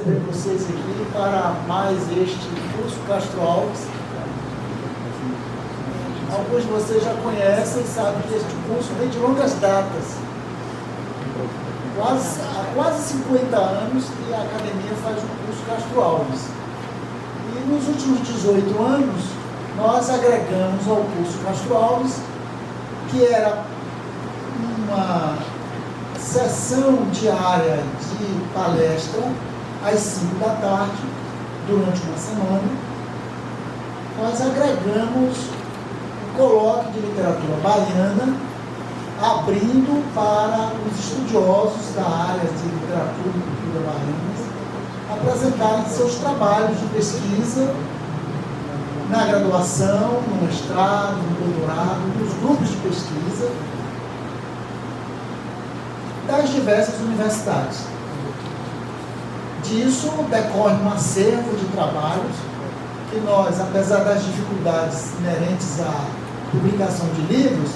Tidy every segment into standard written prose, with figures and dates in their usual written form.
receber vocês aqui para mais este curso Castro Alves. Alguns de vocês já conhecem e sabem que este curso vem de longas datas. Há quase 50 anos que a academia faz o curso Castro Alves. E nos últimos 18 anos, nós agregamos ao curso Castro Alves, que era uma sessão diária de palestra às 5 da tarde, durante uma semana. Nós agregamos o colóquio de literatura baiana, abrindo para os estudiosos da área de literatura e cultura baianas apresentarem seus trabalhos de pesquisa na graduação, no mestrado, no doutorado, nos grupos de pesquisa das diversas universidades. Disso decorre um acervo de trabalhos que nós, apesar das dificuldades inerentes à publicação de livros,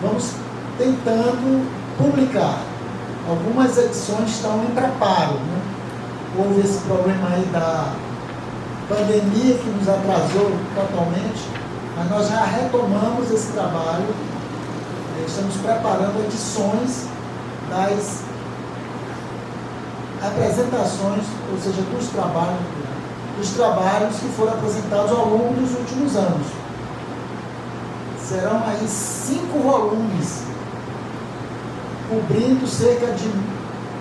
vamos tentando publicar. Algumas edições estão em preparo, né? Houve esse problema aí da pandemia que nos atrasou totalmente, mas nós já retomamos esse trabalho, estamos preparando edições das apresentações, ou seja, dos trabalhos que foram apresentados ao longo dos últimos anos. Serão aí 5 volumes, cobrindo cerca de,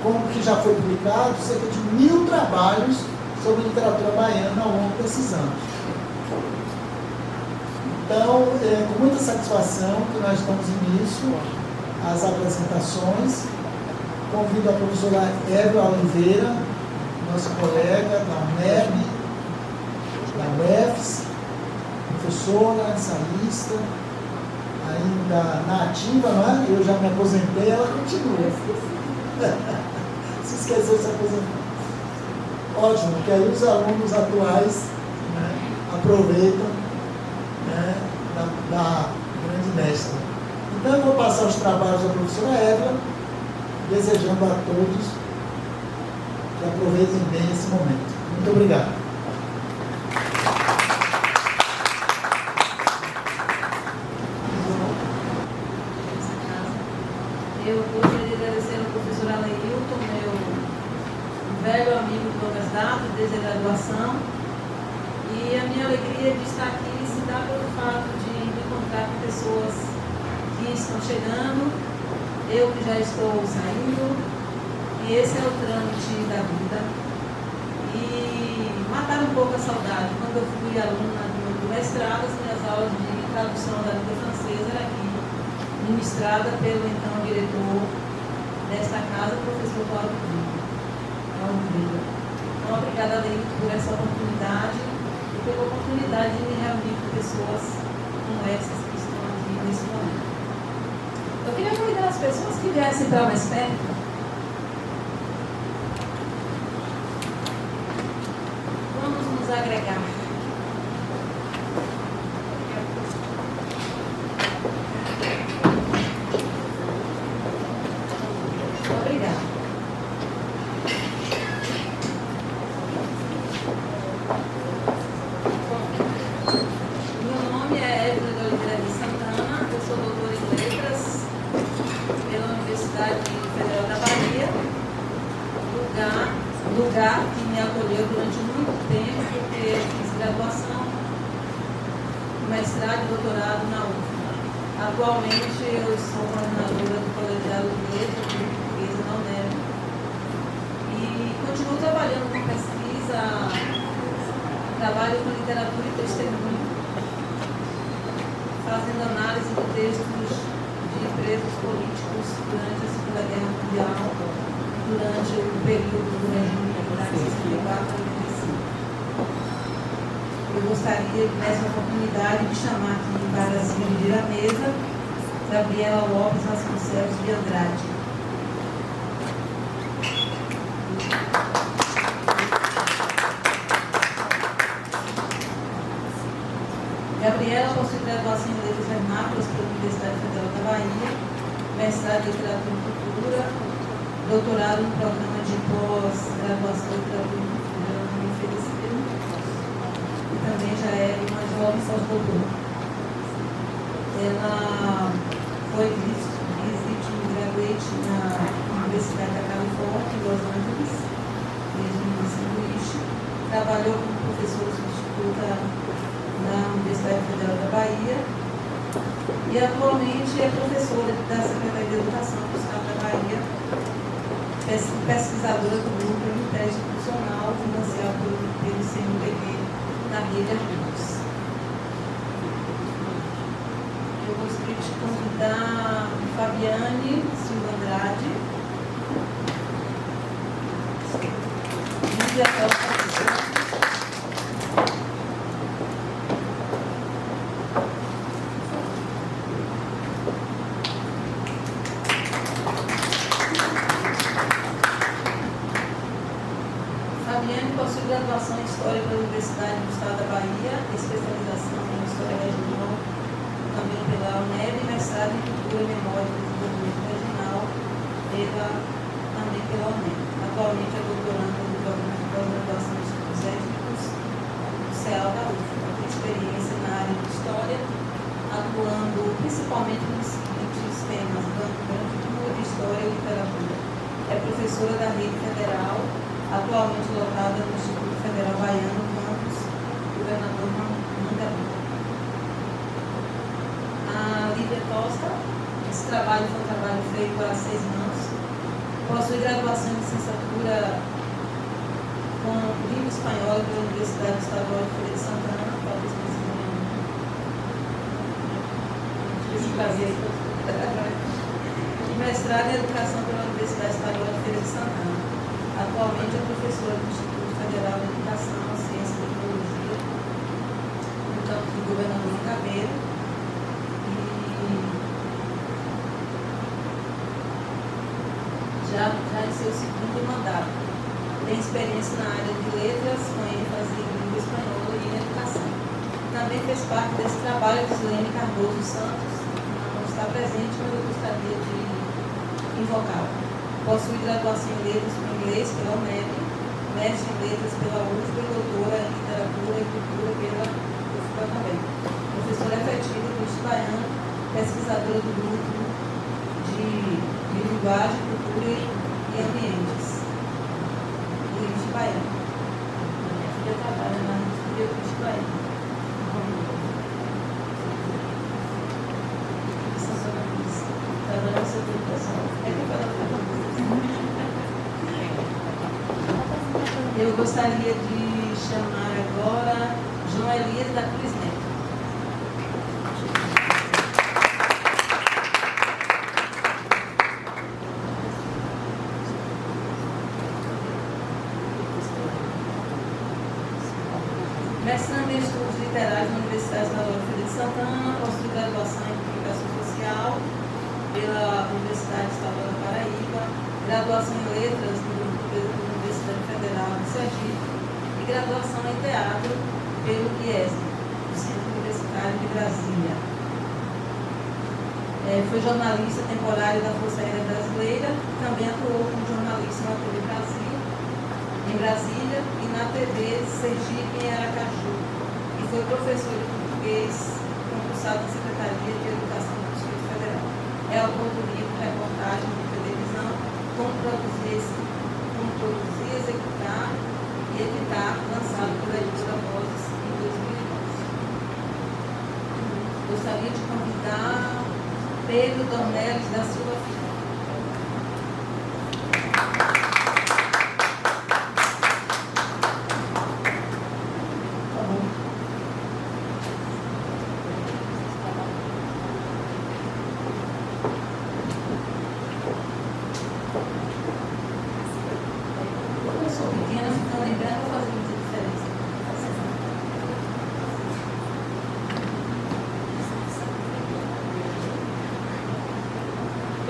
como que já foi publicado, cerca de 1000 trabalhos sobre literatura baiana ao longo desses anos. Então, é com muita satisfação que nós damos início às apresentações. Convido a professora Eva Oliveira, nossa colega da UNEB, da UFS, professora, ensaísta, ainda na ativa, não é? Eu já me aposentei, ela continua. Se esqueceu de se aposentar. Ótimo, porque aí os alunos atuais, né, aproveitam, né, da grande mestra. Então eu vou passar os trabalhos da professora Eva, desejando a todos que aproveitem bem esse momento. Muito obrigado. Eu gostaria de agradecer ao professor Aleilton, meu velho amigo de longas datas, desde a graduação. E a minha alegria de estar aqui se dá pelo fato de me encontrar com pessoas que estão chegando, eu que já estou saindo, e esse é o trâmite da vida. E matar um pouco a saudade. Quando eu fui aluna do mestrado, as minhas aulas de tradução da língua francesa eram aqui, ministrada pelo então diretor desta casa, o professor Paulo Brito. Então, obrigada, Leito, por essa oportunidade e pela oportunidade de me reunir com pessoas como essas que estão aqui nesse momento. Eu queria convidar as pessoas que viessem para mais perto. Vamos nos agregar. Obrigada. Meu nome é Edna de Oliveira de Santana, eu sou doutora em letras pela Universidade Federal da Bahia, lugar que me acolheu durante muito tempo, porque fiz graduação, mestrado e doutorado na UFBA. Atualmente eu sou coordenadora do colegiado de letras de portuguesa da UNEB e continuo trabalhando com pesquisa, trabalho com literatura e testemunho, fazendo análise de textos de presos políticos durante a Segunda Guerra Mundial, durante o período do regime militar de 64 a 85. Eu gostaria, nessa oportunidade, de chamar aqui para se dividir a mesa Gabriela Lopes Vasconcelos de Andrade. Gabriela possui graduação em Letras Vernáculas pela Universidade Federal da Bahia, mestrado em Literatura e Cultura, doutorado no programa de pós-graduação em Literatura e Cultura. também já é uma jovem pós-doutora. Ela foi visiting graduate na Universidade da Califórnia, em Los Angeles, desde o sanduíche. Trabalhou como professora substituta na Universidade Federal da Bahia e atualmente é professora da Secretaria de Educação do Estado da Bahia, pesquisadora do grupo de teste institucional financiado pelo CNPq na Rede Arquivos. Eu gostaria de convidar Fabiane Silva Andrade, Lídia Costa. Fabiane possui graduação em História pela Universidade do Estado da Bahia, especialização em História Regional, também pela UNEB, mestrado em Cultura, Memória e Desenvolvimento Regional, também pela UNEB. Atualmente é doutoranda do programa de pós-graduação em Estudos Étnicos do CEAL da UFBA. Tem experiência na área de História, atuando principalmente nos seguintes temas: cultura, História e Literatura. É professora da Rede Federal, atualmente lotada no Instituto Federal Baiano, campus Governador Mangabu. A Lídia Costa, esse trabalho foi um trabalho feito há 6 anos, possui graduação em licenciatura com língua espanhola pela Universidade Estadual de Feira de Santana, talvez esse prazer, e mestrado em Educação pela Universidade Estadual de Feira de Santana. Atualmente é professora do Instituto Federal de Educação, Ciência e Tecnologia, no campus do Governador Mangabeira, e já em seu segundo mandato. Tem experiência na área de letras, com ênfase em língua espanhola e em educação. Também fez parte desse trabalho de Silene Cardoso Santos, que não está presente, mas eu gostaria de invocá-la. Possui graduação em letras com inglês pela UNEB, mestre em letras pela UFBA e doutora em literatura e cultura pela UFBA também. Professora efetiva do IFE Baiano, pesquisadora do grupo de linguagem, cultura e ambientes do IFE Baiano. Minha filha trabalha na IFE Baiano. Trabalha no setor educação. É que ela Eu gostaria de chamar agora João Elias da Cruz Neto. Mestrando em Estudos Literários na Universidade Estadual de Feira de Santana, possui graduação em Comunicação Social pela Universidade Estadual da Paraíba, graduação em Letras pela Universidade Federal de Sergipe e graduação em Teatro pelo IESB, do Centro Universitário de Brasília. Foi jornalista temporário da Força Aérea Brasileira, também atuou como jornalista na TV Brasil, em Brasília, e na TV Sergipe, em Aracaju, e foi professor de português concursado na Secretaria de Educação do Distrito Federal. É autor do livro Reportagem de Televisão, Como Produzir, Executar e Editar, lançado pela editora Vozes em 2011. Gostaria de convidar Pedro Dornelles da Silva Filho.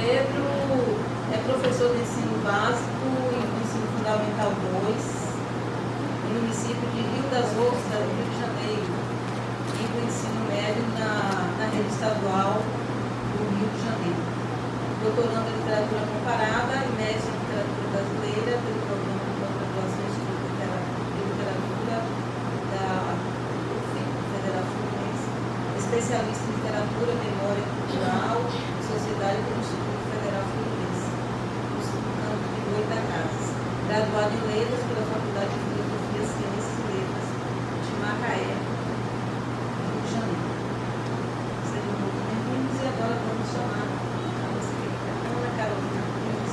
Pedro é professor de ensino básico e ensino fundamental 2, no município de Rio das Ostras, Rio de Janeiro, e do ensino médio na rede estadual do Rio de Janeiro. Doutorando em literatura comparada e mestre em literatura brasileira pelo programa de pós-graduação em Estudos de Literatura da especialista em literatura, memória cultural e sociedade pelo Instituto Federal Fluminense, no campo de Goitacazes. Graduado em Letras pela Faculdade de Filosofia, Ciências e Letras de Macaé, Rio de Janeiro. Sejam muito bem-vindos e agora vamos chamar a nossa querida Ana Carolina Cunha.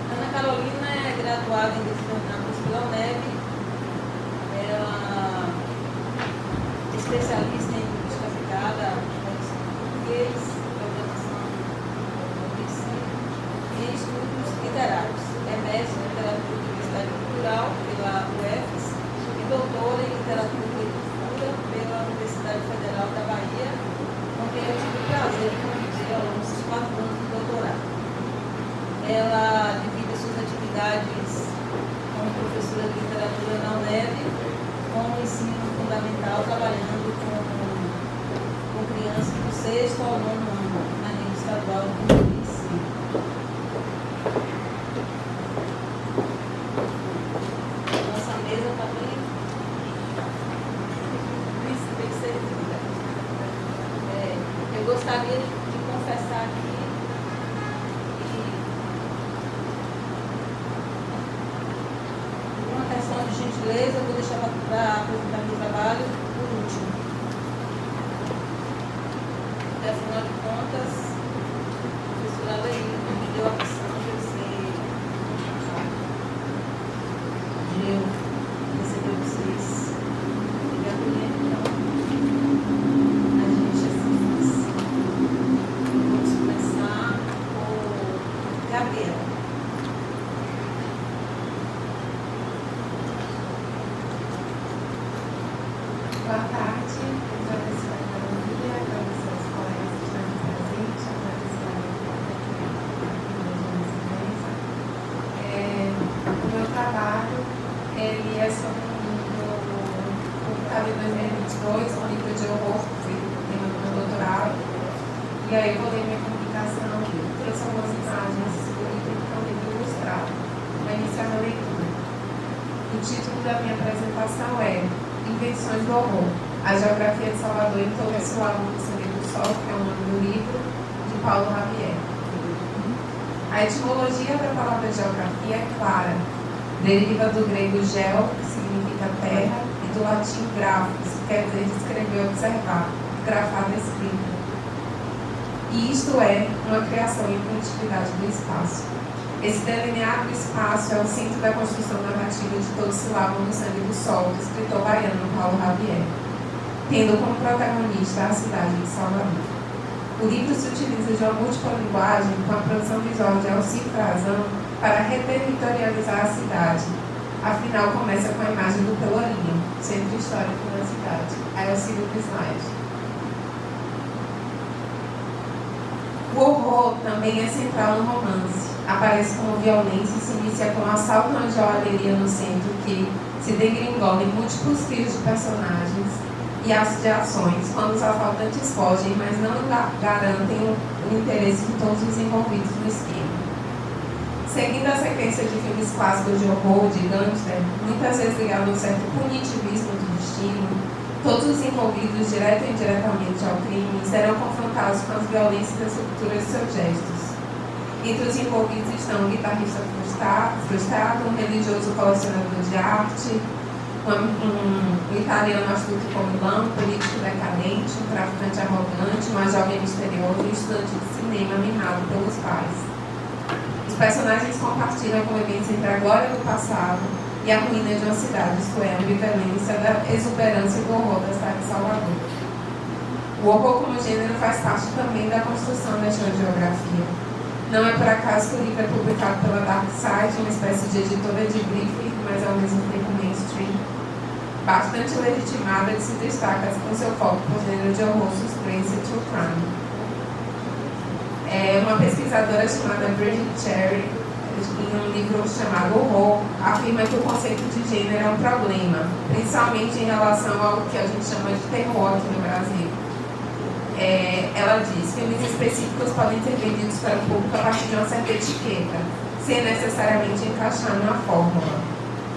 Ana Carolina é graduada em Desenvolvimento pela UNEB, ela é especialista em linguística aplicada, português, programação no ensino e estudos literários. É mestre em literatura e diversidade cultural pela UFES e doutora em literatura e cultura pela Universidade Federal da Bahia, com quem eu tive o prazer de conviver ao longo dos 4 anos do doutorado. Ela divide suas atividades como professora de literatura na UNEB com o ensino fundamental, trabalhando com crianças do 6º ao 9º ano na rede estadual do ensino. Nossa mesa está bem servida. Eu gostaria de confessar aqui de gentileza, eu vou deixar para apresentar meu trabalho por último. Porque, afinal de contas, a professora Leila me deu a missão de eu receber vocês e acolher, então a gente assim faz. Vamos começar por Gabriela. Boa tarde, professora Carolina, agradecer aos colegas que estão presentes, agradecer a o meu trabalho ele é sobre um livro publicado em 2022, um livro de horror, que foi o tema do meu doutorado. E aí eu vou ler minha publicação, trouxe algumas imagens do livro que é um livro ilustrado. Vou iniciar a leitura. O título da minha apresentação é Invenções do Horror, a geografia de Salvador em todo esse lago do Sangue do Sol, que é o nome do livro, de Paulo Rabier. A etimologia da palavra geografia é clara, deriva do grego geo, que significa terra, e do latim grafos, que quer dizer descrever, observar, grafar, escrita. E isto é uma criação e produtividade do espaço. Esse delineado espaço é o centro da construção narrativa de Todo se Lavam no Sangue do Sol, do escritor baiano Paulo Rabier, tendo como protagonista a cidade de Salvador. O livro se utiliza de uma múltipla linguagem com a produção visual de Alcir Frazão para reterritorializar a cidade. Afinal, começa com a imagem do Pelourinho, centro histórico da cidade. Aí eu sigo o slide. O horror também é central no romance. Aparece como violência e se inicia com um assalto a uma joalheria no centro que se degringola em múltiplos fios de personagens e de ações, quando os assaltantes fogem, mas não garantem o interesse de todos os envolvidos no esquema. Seguindo a sequência de filmes clássicos de horror, de gangster, muitas vezes ligado a um certo punitivismo do destino, todos os envolvidos, direto ou indiretamente ao crime, serão confrontados com as violências e as rupturas de seus gestos. Entre os envolvidos estão um guitarrista frustrado, um religioso colecionador de arte, um italiano astuto com vilão, um político decadente, um traficante arrogante, uma jovem misteriosa e um estudante de cinema mimado pelos pais. Os personagens compartilham com elementos entre a glória do passado e a ruína de uma cidade, isto é, a ambivalência da exuberância e do horror da cidade de Salvador. O horror como gênero faz parte também da construção desta geografia. Não é por acaso que o livro é publicado pela Dark Side, uma espécie de editora de briefing, mas ao mesmo tempo mainstream, bastante legitimada, que se destaca com seu foco por gênero de horror, suspense e true crime. Uma pesquisadora chamada Bridget Cherry, em um livro chamado Horror, afirma que o conceito de gênero é um problema, principalmente em relação ao que a gente chama de terror aqui no Brasil. Ela diz que filmes específicos podem ser vendidos para o público a partir de uma certa etiqueta, sem necessariamente encaixar numa fórmula.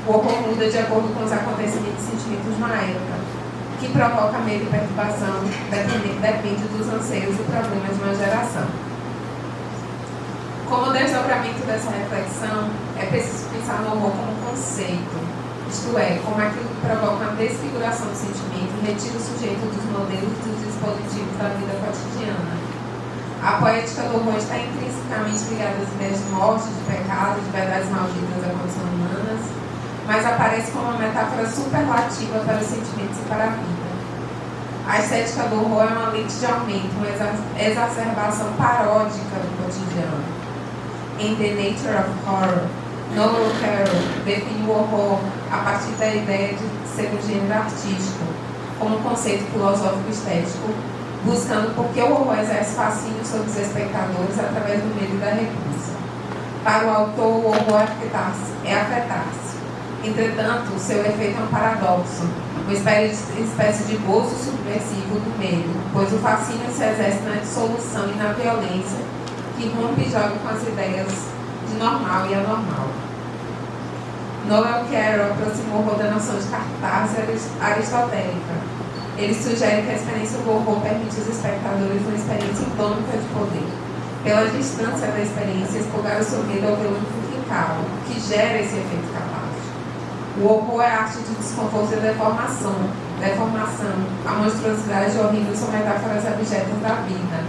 O horror muda de acordo com os acontecimentos e sentimentos na época. O que provoca medo e perturbação depende dos anseios e problemas de uma geração. Como desdobramento dessa reflexão, é preciso pensar no horror como conceito, isto é, como aquilo que provoca uma desfiguração do sentimento e retira o sujeito dos modelos e dos dispositivos da vida cotidiana. A poética do horror está intrinsecamente ligada às ideias de morte, de pecado, de verdades malditas da condição humanas, mas aparece como uma metáfora superlativa para os sentimentos e para a vida. A estética do horror é uma lente de aumento, uma exacerbação paródica do cotidiano. Em The Nature of Horror, Noel Carroll define o horror a partir da ideia de ser um gênero artístico, como um conceito filosófico-estético, buscando por que o horror exerce fascínio sobre os espectadores através do medo e da repulsa. Para o autor, o horror é afetar-se. Entretanto, seu efeito é um paradoxo, uma espécie de gozo subversivo do medo, pois o fascínio se exerce na dissolução e na violência, que rompe e joga com as ideias de normal e anormal. Noel Carroll aproximou o horror da noção de catarse aristotélica. Ele sugere que a experiência do horror permite aos espectadores uma experiência indômita de poder. Pela distância da experiência, expurgar o seu medo ao vê-lo unificado, que gera esse efeito catártico. O horror é a arte de desconforto e deformação. A monstruosidade horrível são metáforas abjetas da vida.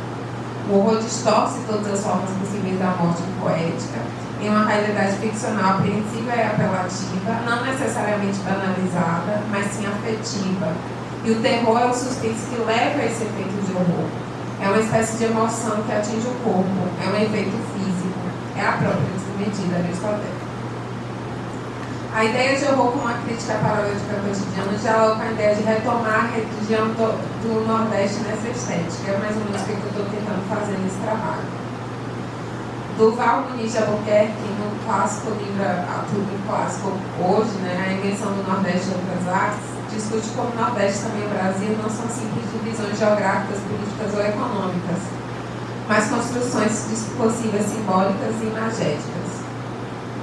O horror distorce todas as formas possíveis da morte poética em uma realidade ficcional apreensiva e apelativa, não necessariamente banalizada, mas sim afetiva. E o terror é o suspense que leva a esse efeito de horror. É uma espécie de emoção que atinge o corpo, é um efeito físico, é a própria desmedida aristotélica. A ideia de horror como uma crítica paródica cotidiana dialoga com a ideia de retomar a religião do Nordeste nessa estética. É mais ou menos o que eu estou tentando fazer nesse trabalho. Durval Muniz de Albuquerque, no clássico livro Tudo Clássico Hoje, A Invenção do Nordeste e Outras Artes, discute como o Nordeste também o Brasil não são simples divisões geográficas, políticas ou econômicas, mas construções discursivas, simbólicas e imagéticas.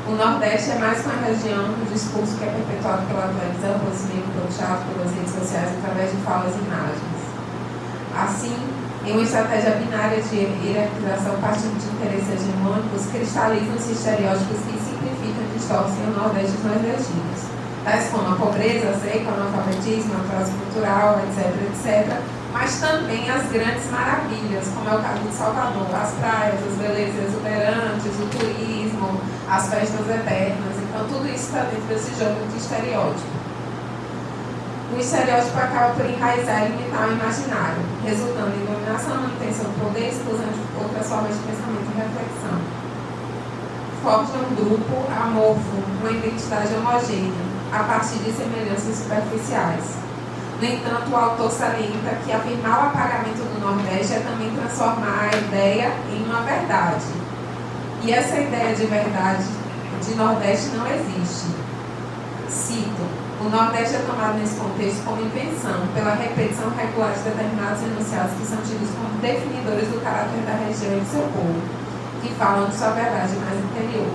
O Nordeste é mais que uma região do discurso que é perpetuado pela televisão, pelo cinema, pelo teatro, pelas redes sociais, através de falas e imagens. Assim, em uma estratégia binária de hierarquização partindo de interesses hegemônicos, cristalizam-se estereótipos que simplificam e distorcem o Nordeste dos nordestinos, tais como a pobreza, a seca, o analfabetismo, a atraso cultural, etc., etc., mas também as grandes maravilhas, como é o caso de Salvador, as praias, as belezas exuberantes, o turismo, as festas eternas. Então, tudo isso está dentro desse jogo de estereótipo. O estereótipo acaba por enraizar e limitar o imaginário, resultando em dominação, manutenção do poder, exclusão de outras formas de pensamento e reflexão. Forja um grupo amorfo, uma identidade homogênea, a partir de semelhanças superficiais. No entanto, o autor salienta que afirmar o apagamento do Nordeste é também transformar a ideia em uma verdade. E essa ideia de verdade de Nordeste não existe. Cito: o Nordeste é tomado nesse contexto como invenção, pela repetição regular de determinados enunciados que são tidos como definidores do caráter da região e do seu povo, que falam de sua verdade mais interior.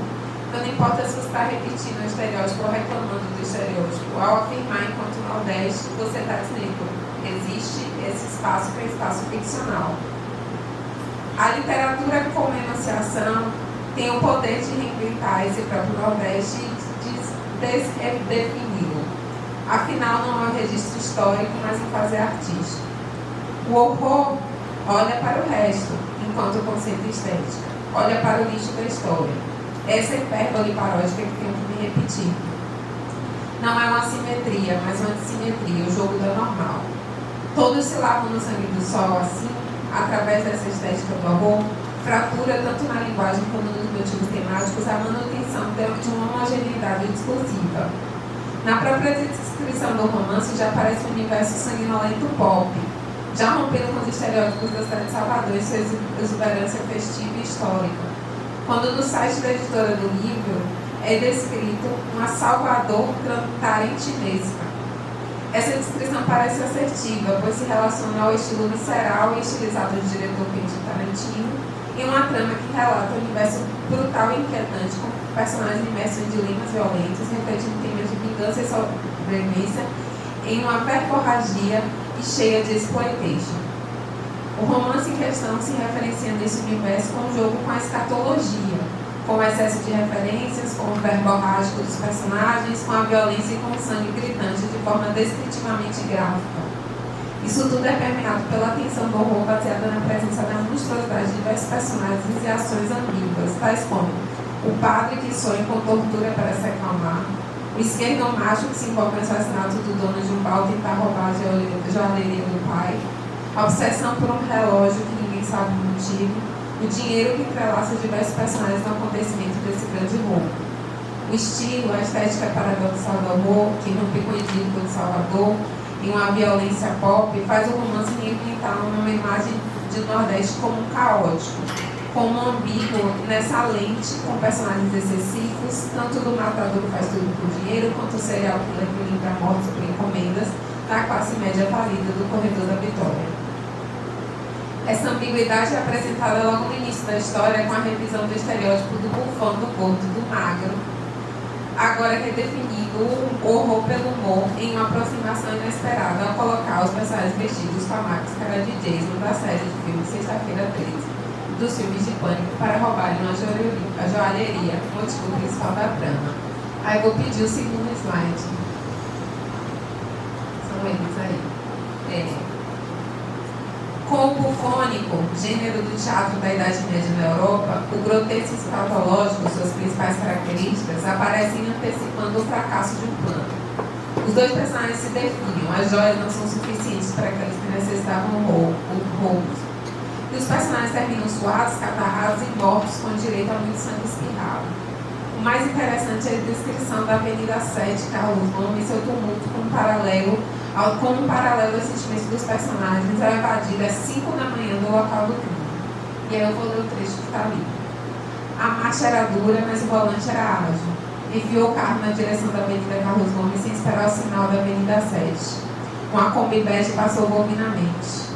Então, não importa se você está repetindo o estereótipo ou reclamando do estereótipo, ao afirmar enquanto Nordeste, você está dizendo: existe esse espaço que é espaço ficcional. A literatura como enunciação tem o poder de reinventar esse próprio Nordeste e de desredefini-lo. Afinal, não é um registro histórico, mas um fazer artístico. O horror olha para o resto, enquanto conceito estético. Olha para o lixo da história. Essa hipérbole paródica que tenho que me repetir. Não é uma simetria, mas uma dissimetria, o jogo da normal. Todos se lavam no sangue do sol assim, através dessa estética do horror, fratura tanto na linguagem como nos motivos temáticos a manutenção de uma homogeneidade discursiva. Na própria descrição do romance já aparece um universo sanguinolento pop, já rompendo com os estereótipos da cidade de Salvador e sua exuberância festiva e histórica. Quando no site da editora do livro é descrito uma Salvador tarentinesca. Essa descrição parece assertiva, pois se relaciona ao estilo visceral e estilizado do diretor Quentin Tarantino, em uma trama que relata um universo brutal e inquietante, com personagens imersos em dilemas violentos, refletindo temas de vingança e sobrevivência em uma verborragia e cheia de exploitation. O romance em questão se referencia nesse universo com um jogo com a escatologia, com o excesso de referências, com o verborrágico dos personagens, com a violência e com o sangue gritante de forma descritivamente gráfica. Isso tudo é permeado pela tensão do horror baseada na presença da monstruosidade de diversos personagens e ações ambíguas, tais como o padre que sonha com tortura para se acalmar, o esquerdomacho que se envolve no assassinato do dono de um bar ao tentar roubar a joalheria do pai, a obsessão por um relógio que ninguém sabe o motivo, o dinheiro que entrelaça diversos personagens no acontecimento desse grande roubo. O estilo, a estética paradoxal do horror, que rompe com o idílico de Salvador, em uma violência pop, faz o romance reinventar uma imagem de Nordeste como caótico, como ambíguo nessa lente, com personagens excessivos, tanto do matador que faz tudo por dinheiro, quanto o serial killer que limpa mortes por encomendas, da classe média falida do corredor da Vitória. Essa ambiguidade é apresentada logo no início da história com a revisão do estereótipo do bufão do gordo, do magro, agora redefinido o horror pelo humor em uma aproximação inesperada ao colocar os personagens vestidos com a máscara de Jason da série de filmes Sexta-feira 13, dos filmes de pânico, para roubarem a joalheria, motivo principal da trama. Aí vou pedir o segundo slide. São eles aí. Com o bufônico, gênero do teatro da Idade Média na Europa, o grotesco escatológico, suas principais características, aparecem antecipando o fracasso de um plano. Os dois personagens se definem, as joias não são suficientes para aqueles que necessitavam roubos. E os personagens terminam suados, catarrados e mortos com direito a muito sangue espirrado. O mais interessante é a descrição da Avenida 7, Carlos Gomes, e seu tumulto como um paralelo aos sentimentos dos personagens ao evadir às 5 da manhã do local do crime. E aí eu vou ler o trecho que está ali. A marcha era dura, mas o volante era ágil. Enfiou o carro na direção da Avenida Carlos Gomes sem esperar o sinal da Avenida 7. Uma Kombi bege passou volvinamente,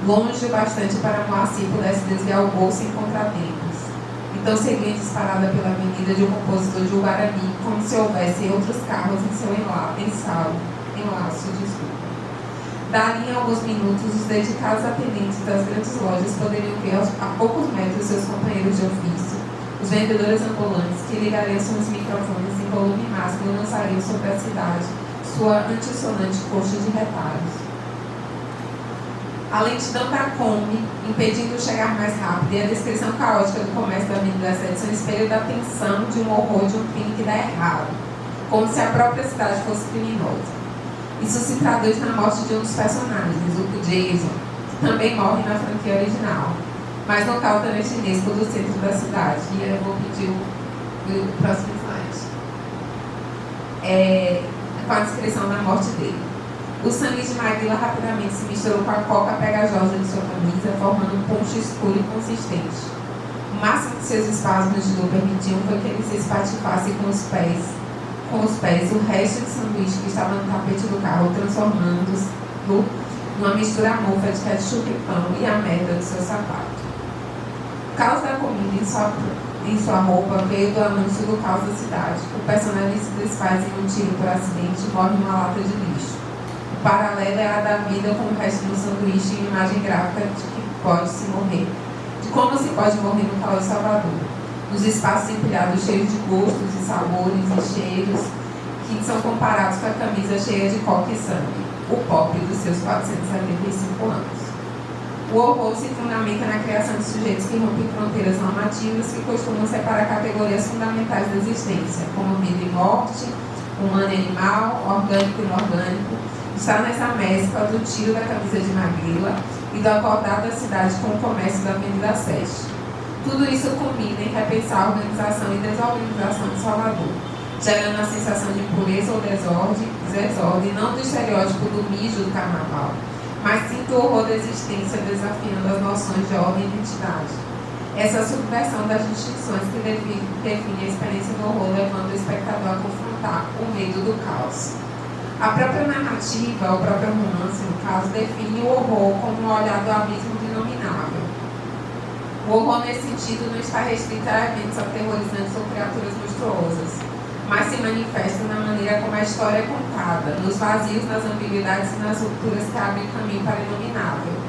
longe o bastante para Moacir pudesse desviar o gol sem contratempos. Então seguia disparada pela avenida de um compositor de Guarani, como se houvesse outros carros em seu enlaço. Dali em alguns minutos, os dedicados atendentes das grandes lojas poderiam ver a poucos metros seus companheiros de ofício, os vendedores ambulantes que ligariam seus microfones em volume máximo e lançariam sobre a cidade sua antissonante coxa de retalhos. A lentidão da Kombi, impedindo chegar mais rápido, e a descrição caótica do comércio da Avenida 7 são espelho da tensão de um horror de um crime que dá errado, como se a própria cidade fosse criminosa. Isso se traduz na morte de um dos personagens, o Jason, que também morre na franquia original, mas no caos tarantinesco do centro da cidade. E eu vou pedir o próximo slide. Com a descrição da morte dele. O sangue de Maguila rapidamente se misturou com a coca pegajosa de sua camisa, formando um poncho escuro e consistente. O máximo que seus espasmos de dor permitiam foi que ele se espatifasse com os pés o resto de sanduíche que estava no tapete do carro, transformando-o numa mistura amorfa de ketchup e pão e a merda do seu sapato. O caos da comida em sua roupa veio do anúncio do caos da cidade. O personagem se desfaz em um tiro por acidente e morre em uma lata de lixo. O paralelo é a da vida com o resto do sanduíche em imagem gráfica de como se pode morrer no caos de Salvador. Nos espaços empilhados cheios de gostos e sabores e cheiros que são comparados com a camisa cheia de coca e sangue, o pop dos seus 475 anos. O horror se fundamenta na criação de sujeitos que rompem fronteiras normativas que costumam separar categorias fundamentais da existência, como vida e morte, humano e animal, orgânico e inorgânico. Está nessa mescla do tiro da camisa de Maguila e do acordar da cidade com o comércio da Avenida 7. Tudo isso combina em repensar a organização e desorganização de Salvador, gerando a sensação de impureza ou desordem, não do estereótipo do mijo do carnaval, mas sim do horror da existência desafiando as noções de ordem e identidade. Essa subversão das distinções que define a experiência do horror, levando o espectador a confrontar o medo do caos. A própria narrativa, o próprio romance, no caso, define o horror como o olhar do abismo do inominável. O horror, nesse sentido, não está restrito a eventos aterrorizantes ou criaturas monstruosas, mas se manifesta na maneira como a história é contada, nos vazios, nas ambiguidades e nas rupturas que abrem caminho para o inominável.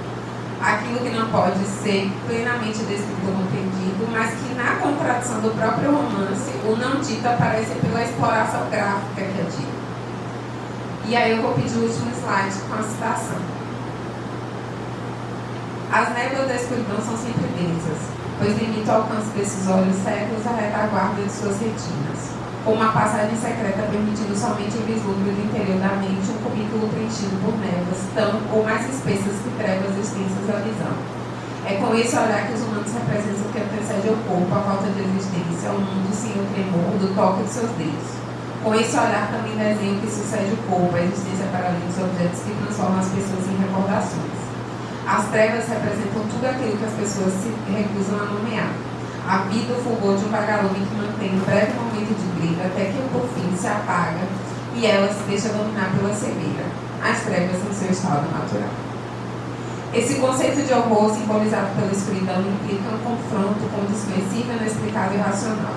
Aquilo que não pode ser plenamente descrito ou entendido, mas que na contradição do próprio romance, o não dito aparece pela exploração gráfica que é dito. E aí eu vou pedir o último slide com a citação. As névoas da escuridão são sempre densas, pois limitam o alcance desses olhos cegos à retaguarda de suas retinas, com uma passagem secreta permitindo somente o vislumbre do interior da mente, um cubículo preenchido por névoas tão ou mais espessas que trevas extensas da visão. É com esse olhar que os humanos representam o que antecede o corpo, a falta de existência, o mundo sem o tremor do toque de seus dedos. Com esse olhar também desenham o que sucede o corpo, a existência para além dos objetos que transformam as pessoas em recordações. As trevas representam tudo aquilo que as pessoas se recusam a nomear. A vida, o fulgor de um vagalume que mantém um breve momento de brilho até que por fim se apaga e ela se deixa dominar pela cegueira, as trevas em seu estado natural. Esse conceito de horror simbolizado pela escuridão implica um confronto com o desconhecível, inexplicável e irracional.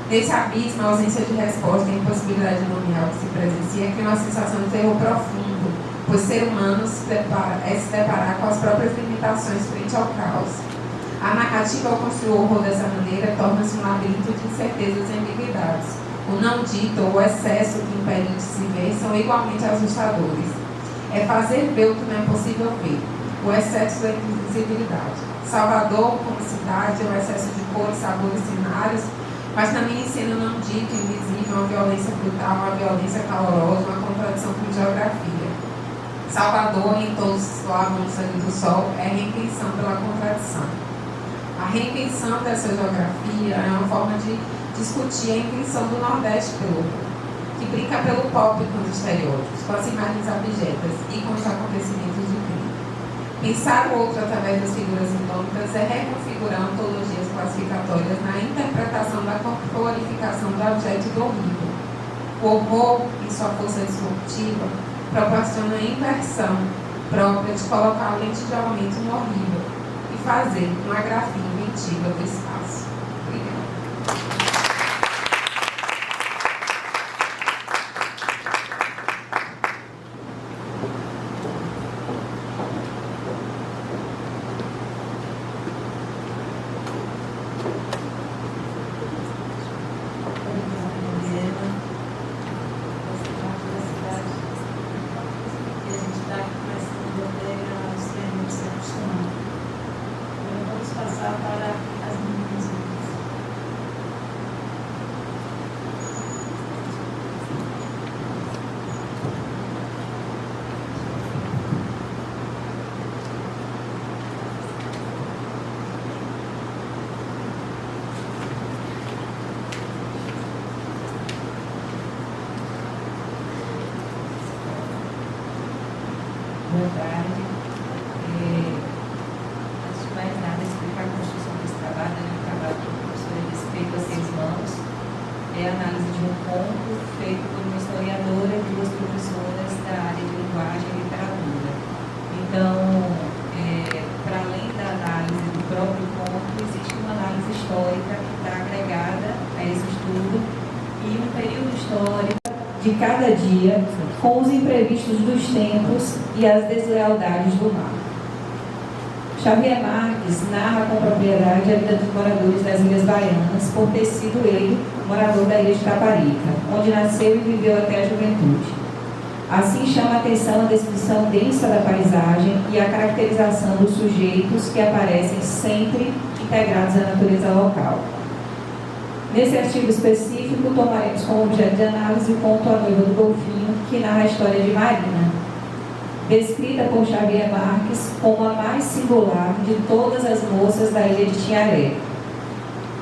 Nesse abismo, a ausência de resposta e a impossibilidade nominal que se presencia cria uma sensação de terror profundo, pois ser humano se deparar com as próprias limitações frente ao caos. A narrativa, ao construir o horror dessa maneira, torna-se um labirinto de incertezas e ambiguidades. O não dito ou o excesso que impede de se ver são igualmente assustadores. É fazer ver o que não é possível ver, o excesso da invisibilidade. Salvador, como cidade, é o excesso de cores, sabores, cenários, mas também ensina o não dito, invisível, uma violência brutal, uma violência calorosa, uma contradição com geografia. Salvador, em todos os lados do sangue do sol, é a reinvenção pela contradição. A reinvenção dessa geografia é uma forma de discutir a invenção do Nordeste pelo horror, que brinca pelo pop com os estereótipos, com as imagens abjetas e com os acontecimentos do crime. Pensar o outro através das figuras indômitas é reconfigurar ontologias classificatórias na interpretação da corporificação do objeto do horrível. O horror, em sua força disruptiva, proporciona a inversão própria de colocar a lente de aumento no horrível e fazer uma grafia inventiva do espaço. Obrigada. Boa tarde. Antes de mais nada, explicar a construção desse trabalho, né? Um trabalho que a professora disse feito a 6 mãos. É a análise de um conto feito por uma historiadora e 2 professoras da área de linguagem e literatura. Então, para além da análise do próprio conto, existe uma análise histórica que está agregada a esse estudo e um período histórico de cada dia, com os imprevistos dos tempos e as deslealdades do mar. Xavier Marques narra com propriedade a vida dos moradores das Ilhas Baianas, por ter sido ele morador da ilha de Taparica, onde nasceu e viveu até a juventude. Assim chama a atenção a descrição densa da paisagem e a caracterização dos sujeitos que aparecem sempre integrados à natureza local. Nesse artigo específico, tomaremos como objeto de análise o conto A Noiva do Golfinho, que narra a história de Marina, descrita por Xavier Marques como a mais singular de todas as moças da ilha de Tinharé.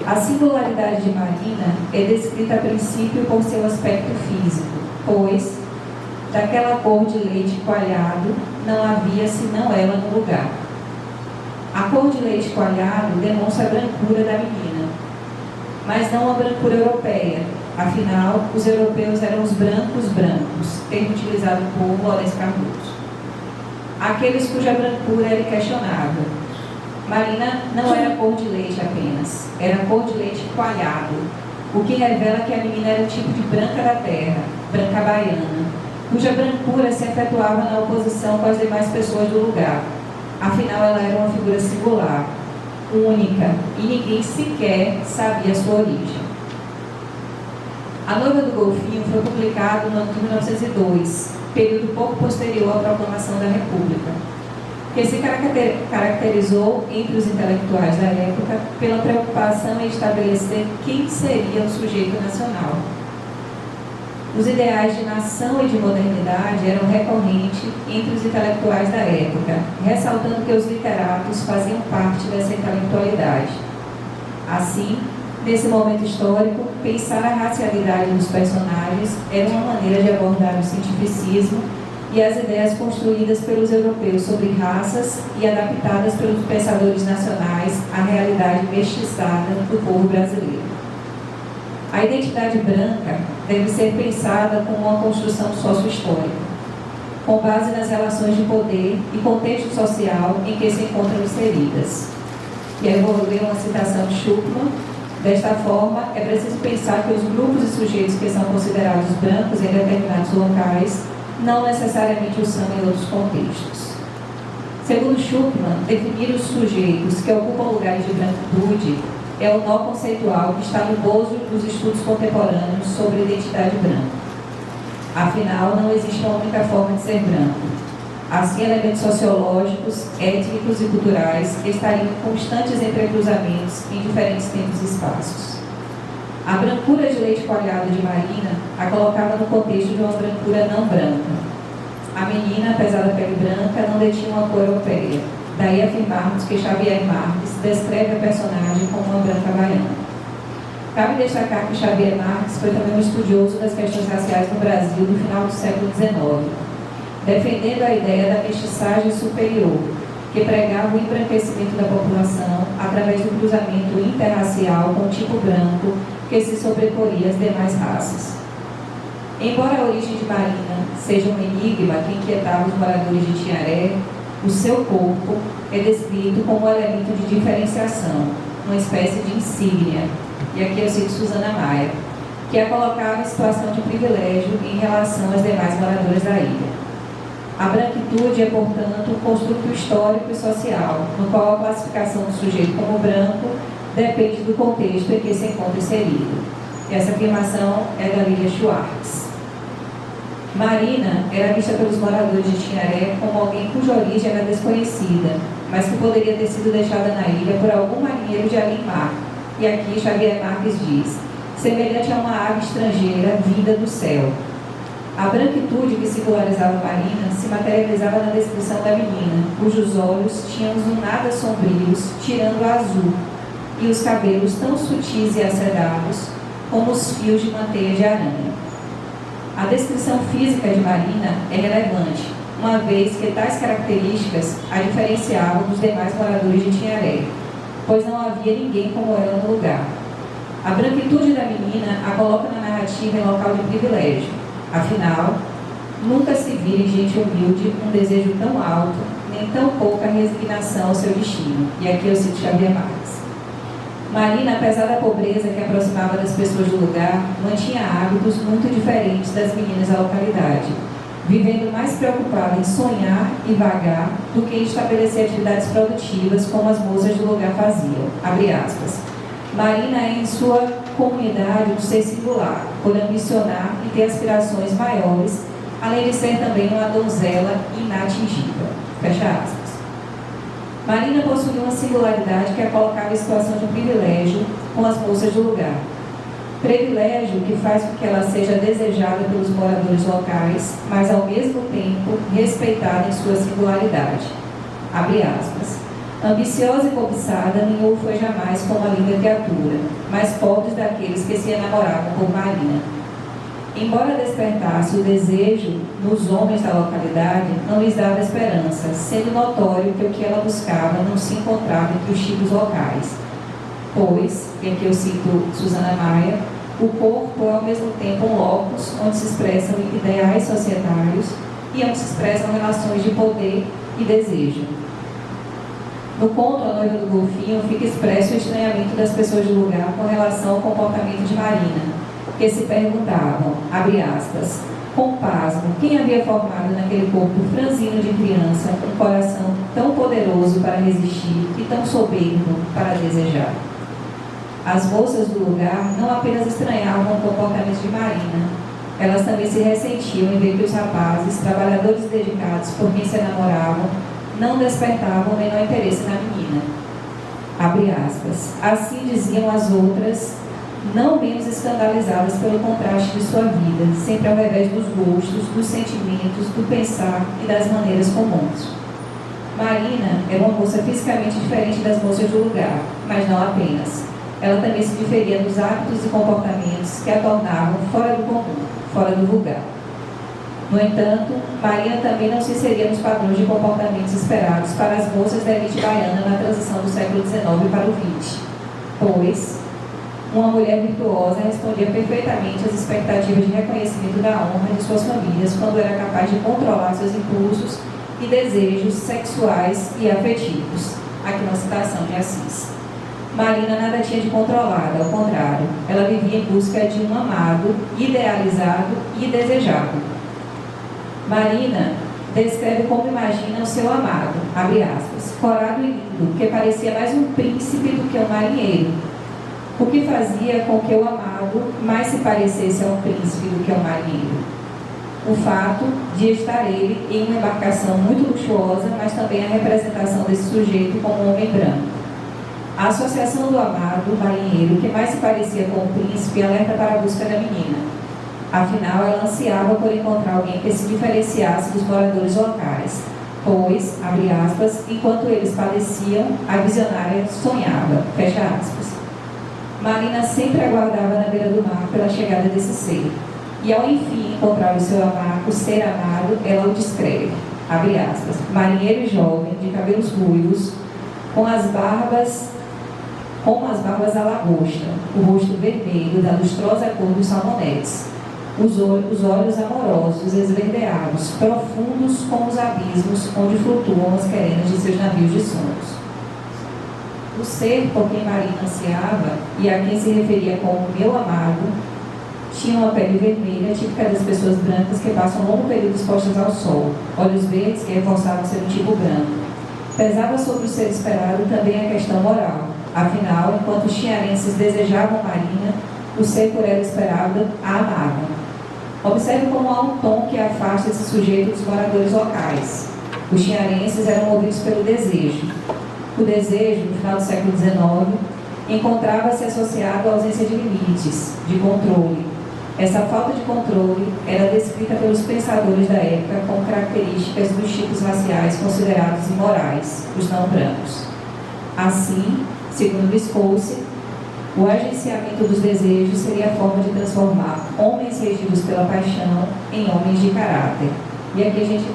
A singularidade de Marina é descrita a princípio por seu aspecto físico, pois, daquela cor de leite coalhado, não havia senão ela no lugar. A cor de leite coalhado demonstra a brancura da menina, mas não a brancura europeia, Afinal, os europeus eram os brancos, termo utilizado por Lourenço Cardoso. Aqueles cuja brancura era inquestionável. Marina não era cor de leite apenas, era cor de leite coalhado, o que revela que a menina era o tipo de branca da terra, branca baiana, cuja brancura se efetuava na oposição com as demais pessoas do lugar. Afinal, ela era uma figura singular, única, e ninguém sequer sabia sua origem. A Noiva do Golfinho foi publicado no ano de 1902, período pouco posterior à proclamação da República, que se caracterizou entre os intelectuais da época pela preocupação em estabelecer quem seria o sujeito nacional. Os ideais de nação e de modernidade eram recorrentes entre os intelectuais da época, ressaltando que os literatos faziam parte dessa intelectualidade. Assim, nesse momento histórico, pensar a racialidade dos personagens era uma maneira de abordar o cientificismo e as ideias construídas pelos europeus sobre raças e adaptadas pelos pensadores nacionais à realidade mestiçada do povo brasileiro. A identidade branca deve ser pensada como uma construção sócio-histórica, com base nas relações de poder e contexto social em que se encontram inseridas. E aí eu vou ler uma citação de Schuckmann. Desta forma, é preciso pensar que os grupos e sujeitos que são considerados brancos em determinados locais não necessariamente o são em outros contextos. Segundo Schuckmann, definir os sujeitos que ocupam lugares de branquitude é o nó conceitual que está no bojo dos estudos contemporâneos sobre identidade branca. Afinal, não existe uma única forma de ser branco. Assim, elementos sociológicos, étnicos e culturais estariam em constantes entrecruzamentos em diferentes tempos e espaços. A brancura de leite coalhado de Marina a colocava no contexto de uma brancura não branca. A menina, apesar da pele branca, não detinha uma cor europeia. Daí afirmarmos que Xavier Marques descreve a personagem como uma branca baiana. Cabe destacar que Xavier Marques foi também um estudioso das questões raciais no Brasil no final do século XIX, defendendo a ideia da mestiçagem superior, que pregava o embranquecimento da população através do cruzamento interracial com o tipo branco que se sobreporia às demais raças. Embora a origem de Marina seja um enigma que inquietava os moradores de Tinharé, o seu corpo é descrito como um elemento de diferenciação, uma espécie de insígnia, e aqui eu cito Susana Maia, que a colocava em situação de privilégio em relação às demais moradoras da ilha. A branquitude é, portanto, um construto histórico e social, no qual a classificação do sujeito como branco depende do contexto em que se encontra inserido. Essa afirmação é da Lilia Schwartz. Marina era vista pelos moradores de Tinharé como alguém cuja origem era desconhecida, mas que poderia ter sido deixada na ilha por algum marinheiro de além mar. E aqui Xavier Marques diz, semelhante a uma ave estrangeira vinda do céu. A branquitude que singularizava Marina se materializava na descrição da menina, cujos olhos tinham nada sombrios, tirando o azul, e os cabelos tão sutis e acedados como os fios de manteia de aranha. A descrição física de Marina é relevante, uma vez que tais características a diferenciavam dos demais moradores de Tinharé, pois não havia ninguém como ela no lugar. A branquitude da menina a coloca na narrativa em local de privilégio. Afinal, nunca se vira em gente humilde um desejo tão alto, nem tão pouca resignação ao seu destino. E aqui eu cito Xavier Marques. Marina, apesar da pobreza que aproximava das pessoas do lugar, mantinha hábitos muito diferentes das meninas da localidade, vivendo mais preocupada em sonhar e vagar do que em estabelecer atividades produtivas como as moças do lugar faziam. Abre aspas. Marina é, em sua comunidade, um ser singular, por ambicionar e ter aspirações maiores, além de ser também uma donzela inatingível. Fecha aspas. Marina possuía uma singularidade que a colocava em situação de privilégio com as moças do lugar. Privilégio que faz com que ela seja desejada pelos moradores locais, mas ao mesmo tempo respeitada em sua singularidade. Abre aspas. Ambiciosa e cobiçada, nenhum foi jamais como a linda criatura, mas pobres daqueles que se enamoravam por Marina. Embora despertasse o desejo nos homens da localidade, não lhes dava esperança, sendo notório que o que ela buscava não se encontrava entre os tipos locais. Pois, e aqui eu cito Susana Maia, O corpo é ao mesmo tempo um locus onde se expressam ideais societários e onde se expressam relações de poder e desejo. No conto A Noiva do Golfinho fica expresso o estranhamento das pessoas do lugar com relação ao comportamento de Marina, que se perguntavam, abre aspas, com pasmo, quem havia formado naquele corpo franzino de criança um coração tão poderoso para resistir e tão soberbo para desejar. As moças do lugar não apenas estranhavam o comportamento de Marina, elas também se ressentiam em ver que os rapazes, trabalhadores dedicados por quem se enamoravam, não despertavam o menor interesse na menina. Abre aspas. Assim diziam as outras, não menos escandalizadas pelo contraste de sua vida, sempre ao revés dos gostos, dos sentimentos, do pensar e das maneiras comuns. Marina era uma moça fisicamente diferente das moças do lugar, mas não apenas. Ela também se diferia nos hábitos e comportamentos que a tornavam fora do comum, fora do vulgar. No entanto, Marina também não se inseria nos padrões de comportamentos esperados para as moças da elite baiana na transição do século XIX para o XX, pois uma mulher virtuosa respondia perfeitamente às expectativas de reconhecimento da honra de suas famílias quando era capaz de controlar seus impulsos e desejos sexuais e afetivos. Aqui uma citação de Assis. Marina nada tinha de controlada, ao contrário, ela vivia em busca de um amado, idealizado e desejado. Marina descreve como imagina o seu amado, abre aspas, corado e lindo, que parecia mais um príncipe do que um marinheiro, o que fazia com que o amado mais se parecesse a um príncipe do que a um marinheiro. O fato de estar ele em uma embarcação muito luxuosa, mas também a representação desse sujeito como um homem branco. A associação do amado marinheiro, que mais se parecia com o príncipe, alerta para a busca da menina. Afinal, ela ansiava por encontrar alguém que se diferenciasse dos moradores locais, pois, abre aspas, enquanto eles padeciam, a visionária sonhava, fecha aspas. Marina sempre aguardava na beira do mar pela chegada desse ser, e ao enfim encontrar o seu amado, o ser amado, ela o descreve, abre aspas, marinheiro jovem, de cabelos ruivos, com as barbas à lagosta, o rosto vermelho da lustrosa cor dos salmonetes, os olhos amorosos, esverdeados, profundos como os abismos onde flutuam as querenas de seus navios de sonhos. O ser por quem Marina ansiava, e a quem se referia como meu amado, tinha uma pele vermelha, típica das pessoas brancas que passam um longo período expostas ao sol, olhos verdes que reforçavam seu tipo branco. Pesava sobre o ser esperado também a questão moral. Afinal, enquanto os chiarenses desejavam Marina, o ser por ela esperado a amava. Observe como há um tom que afasta esse sujeito dos moradores locais. Os chiarenses eram movidos pelo desejo. O desejo, no final do século XIX, encontrava-se associado à ausência de limites, de controle. Essa falta de controle era descrita pelos pensadores da época como características dos tipos raciais considerados imorais, os não brancos. Assim, segundo Viscosi, o agenciamento dos desejos seria a forma de transformar homens regidos pela paixão em homens de caráter. E aqui a gente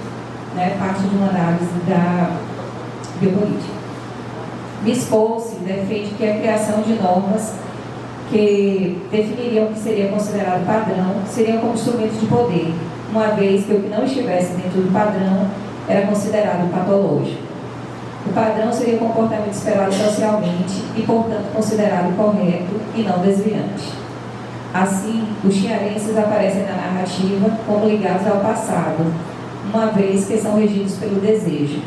parte de uma análise da biopolítica. Viscosi defende que a criação de normas que definiriam o que seria considerado padrão seriam como instrumentos de poder, uma vez que o que não estivesse dentro do padrão era considerado patológico. O padrão seria o comportamento esperado socialmente e, portanto, considerado correto e não desviante. Assim, os chiarenses aparecem na narrativa como ligados ao passado, uma vez que são regidos pelo desejo.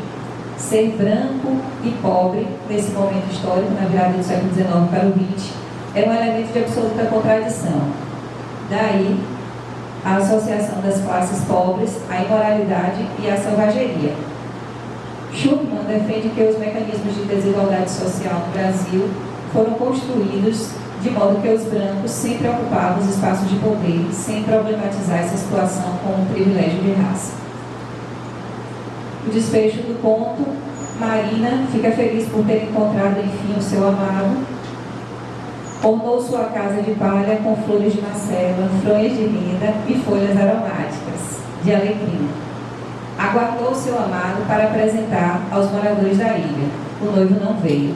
Ser branco e pobre, nesse momento histórico, na virada do século XIX para o XX, era um elemento de absoluta contradição. Daí, a associação das classes pobres à imoralidade e à selvageria. Schuckmann defende que os mecanismos de desigualdade social no Brasil foram construídos de modo que os brancos sempre ocupavam os espaços de poder, sem problematizar essa situação como um privilégio de raça. O desfecho do conto, Marina fica feliz por ter encontrado, enfim, o seu amado, ornou sua casa de palha com flores de macela, fronhas de renda e folhas aromáticas, de alecrim. Aguardou seu amado para apresentar aos moradores da ilha. O noivo não veio.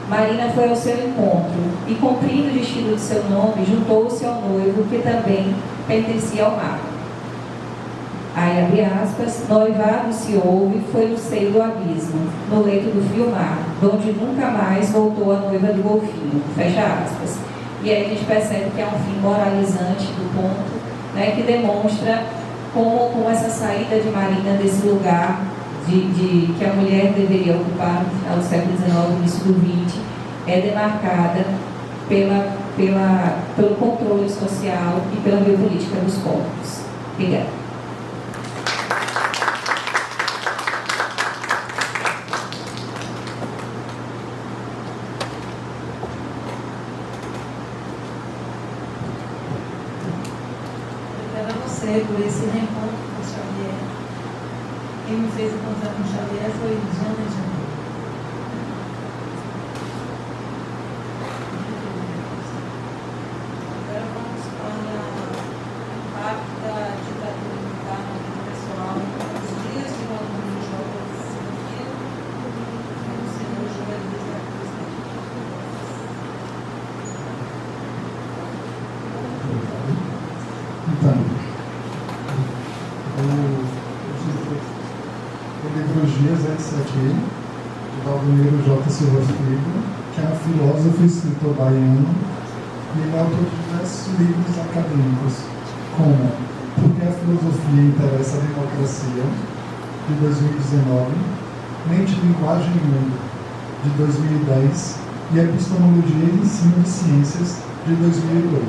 Marina foi ao seu encontro e, cumprindo o destino de seu nome, juntou-se ao noivo, que também pertencia ao mar. Aí, abre aspas, noivado se houve, foi no seio do abismo, no leito do frio mar, donde nunca mais voltou a noiva do golfinho, fecha aspas. E aí a gente percebe que é um fim moralizante do conto, né, que demonstra como essa saída de Marina desse lugar que a mulher deveria ocupar no final do século XIX, início do XX, é demarcada pelo controle social e pela biopolítica dos corpos. Obrigada. Por esse reencontro com Xavier. Quem me fez encontrar com Xavier foi Jana Janeiro. Agora vamos para o impacto da ditadura militar na vida pessoal, os dias de Valdomiro Jogas Silveira e o senhor Joelito da Cruz. Então, o livro Dias é esse aqui, de Valdomiro J. Silva Filho, que é um filósofo e escritor baiano, e ele é autor de diversos livros acadêmicos, como Por que a Filosofia Interessa a Democracia, de 2019, Mente, Linguagem e Mundo, de 2010, e Epistemologia e Ensino de Ciências, de 2002.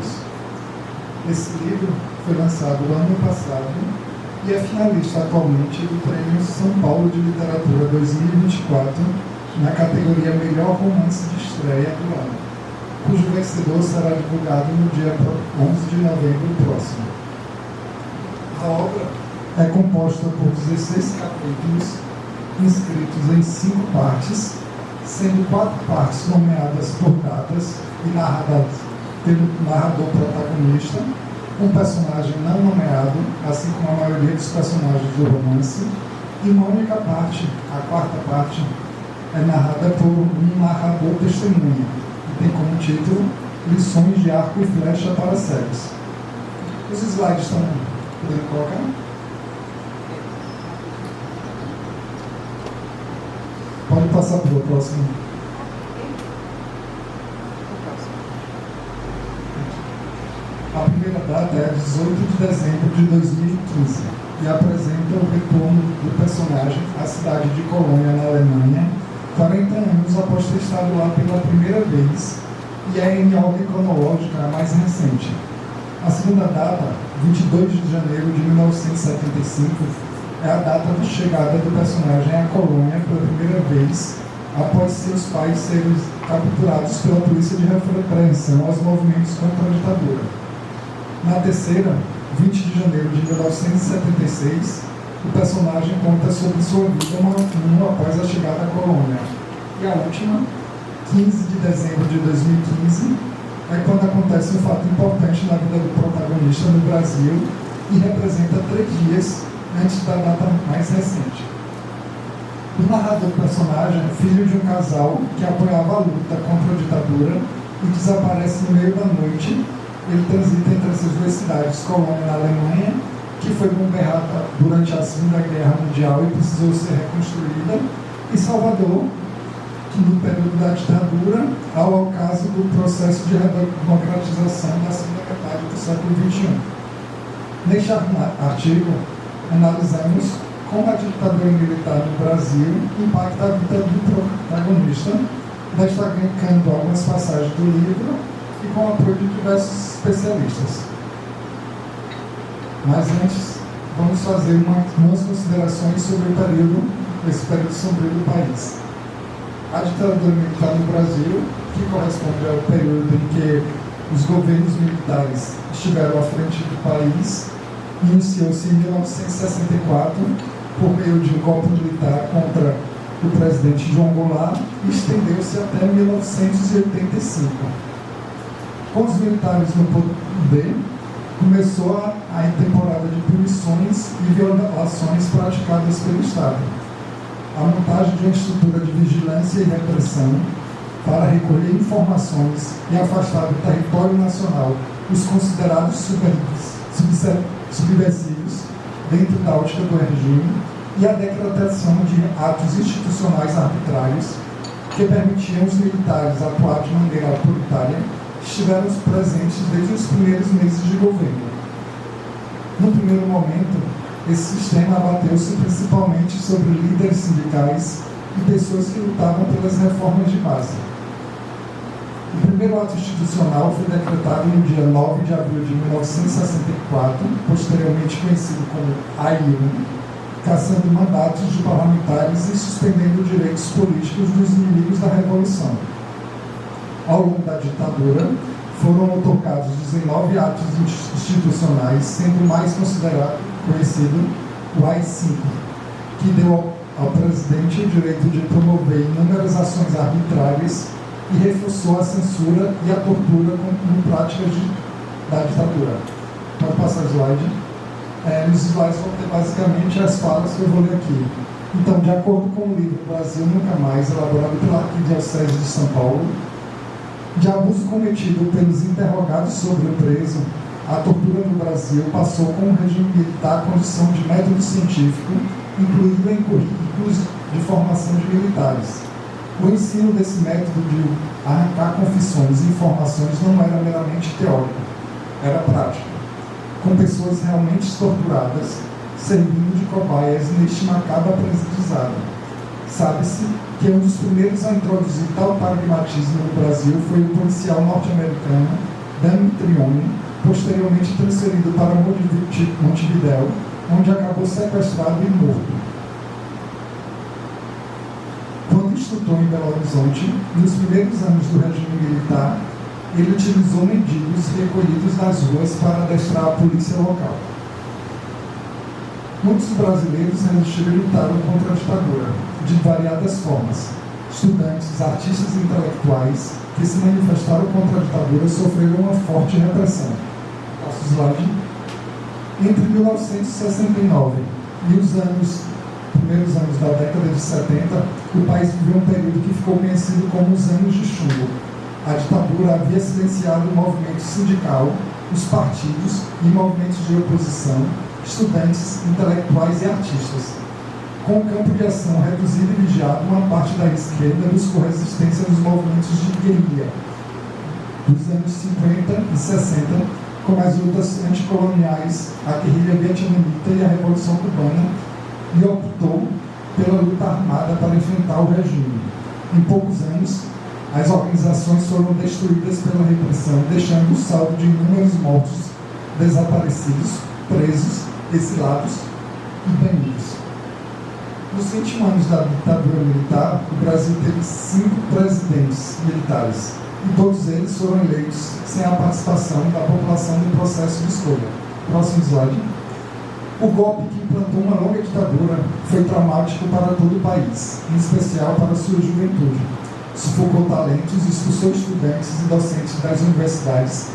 Esse livro foi lançado no ano passado e é finalista atualmente do Prêmio São Paulo de Literatura 2024 na categoria Melhor Romance de Estreia do ano, cujo vencedor será divulgado no dia 11 de novembro próximo. A obra é composta por 16 capítulos inscritos em 5 partes, sendo 4 partes nomeadas por datas e narradas pelo narrador protagonista, um personagem não nomeado, assim como a maioria dos personagens do romance, e uma única parte, a 4ª parte, é narrada por um narrador testemunha, e tem como título Lições de Arco e Flecha para Cegos. Os slides estão podendo colocar? Pode passar para o próximo. A primeira data é 18 de dezembro de 2015 e apresenta o retorno do personagem à cidade de Colônia, na Alemanha, 40 anos após ter estado lá pela primeira vez, e é em ordem cronológica a mais recente. A segunda data, 22 de janeiro de 1975, é a data de chegada do personagem à Colônia pela primeira vez, após seus pais serem capturados pela polícia de repressão aos movimentos contra a ditadura. Na terceira, 20 de janeiro de 1976, o personagem conta sobre sua vida no após a chegada à Colônia. E a última, 15 de dezembro de 2015, é quando acontece um fato importante na vida do protagonista no Brasil e representa 3 dias antes da data mais recente. O narrador personagem é filho de um casal que apoiava a luta contra a ditadura e desaparece no meio da noite. Ele transita entre essas 2 cidades, Colônia, na Alemanha, que foi bombardeada durante a Segunda Guerra Mundial e precisou ser reconstruída, e Salvador, que no período da ditadura, ao ocaso do processo de redemocratização da segunda metade do século XXI. Neste artigo, analisamos como a ditadura militar no Brasil impacta a vida do protagonista, destacando algumas passagens do livro e com o apoio de diversos especialistas. Mas antes, vamos fazer umas considerações sobre esse período sombrio do país. A ditadura militar no Brasil, que corresponde ao período em que os governos militares estiveram à frente do país, iniciou-se em 1964 por meio de um golpe militar contra o presidente João Goulart e estendeu-se até 1985. Com os militares no poder, começou a temporada de punições e violações praticadas pelo Estado. A montagem de uma estrutura de vigilância e repressão para recolher informações e afastar do território nacional os considerados subversivos dentro da ótica do regime, e a decretação de atos institucionais arbitrários que permitiam os militares atuar de maneira autoritária, estiveram presentes desde os primeiros meses de governo. No primeiro momento, esse sistema abateu-se principalmente sobre líderes sindicais e pessoas que lutavam pelas reformas de base. O primeiro ato institucional foi decretado no dia 9 de abril de 1964, posteriormente conhecido como AI-1, cassando mandatos de parlamentares e suspendendo direitos políticos dos inimigos da Revolução. Ao longo da ditadura, foram otorgados 19 atos institucionais, sendo o mais conhecido o AI-5, que deu ao presidente o direito de promover inúmeras ações arbitrárias e reforçou a censura e a tortura como práticas da ditadura. Pode passar o slide. Nos slides vão ter basicamente as falas que eu vou ler aqui. Então, de acordo com o livro Brasil Nunca Mais, elaborado pela Arquidiocese de São Paulo, de abuso cometido pelos interrogados sobre o preso, a tortura no Brasil passou com o regime militar a condição de método científico, incluído em currículos de formação de militares. O ensino desse método de arrancar confissões e informações não era meramente teórico, era prático, com pessoas realmente torturadas, servindo de cobaias neste macabro aprendizado. Sabe-se que um dos primeiros a introduzir tal pragmatismo no Brasil foi o policial norte-americano Dan Trione, posteriormente transferido para Montevidéu, onde acabou sequestrado e morto. Quando estudou em Belo Horizonte, nos primeiros anos do regime militar, ele utilizou mendigos recolhidos nas ruas para adestrar a polícia local. Muitos brasileiros resistiram e lutaram contra a ditadura, de variadas formas. Estudantes, artistas e intelectuais que se manifestaram contra a ditadura sofreram uma forte repressão. Nosso slide. Entre 1969 e os primeiros anos da década de 70, o país viveu um período que ficou conhecido como os anos de chumbo. A ditadura havia silenciado o movimento sindical, os partidos e movimentos de oposição, estudantes, intelectuais e artistas. Com o campo de ação reduzido e vigiado, uma parte da esquerda buscou resistência nos movimentos de guerrilha dos anos 50 e 60, como as lutas anticoloniais, a guerrilha vietnamita e a Revolução Cubana, e optou pela luta armada para enfrentar o regime. Em poucos anos, as organizações foram destruídas pela repressão, deixando o saldo de inúmeros mortos, desaparecidos, presos, exilados e banidos. Nos 21 anos da ditadura militar, o Brasil teve 5 presidentes militares, e todos eles foram eleitos sem a participação da população no processo de escolha. Próximo slide. O golpe que implantou uma longa ditadura foi traumático para todo o país, em especial para a sua juventude. Sufocou talentos, expulsou estudantes e docentes das universidades,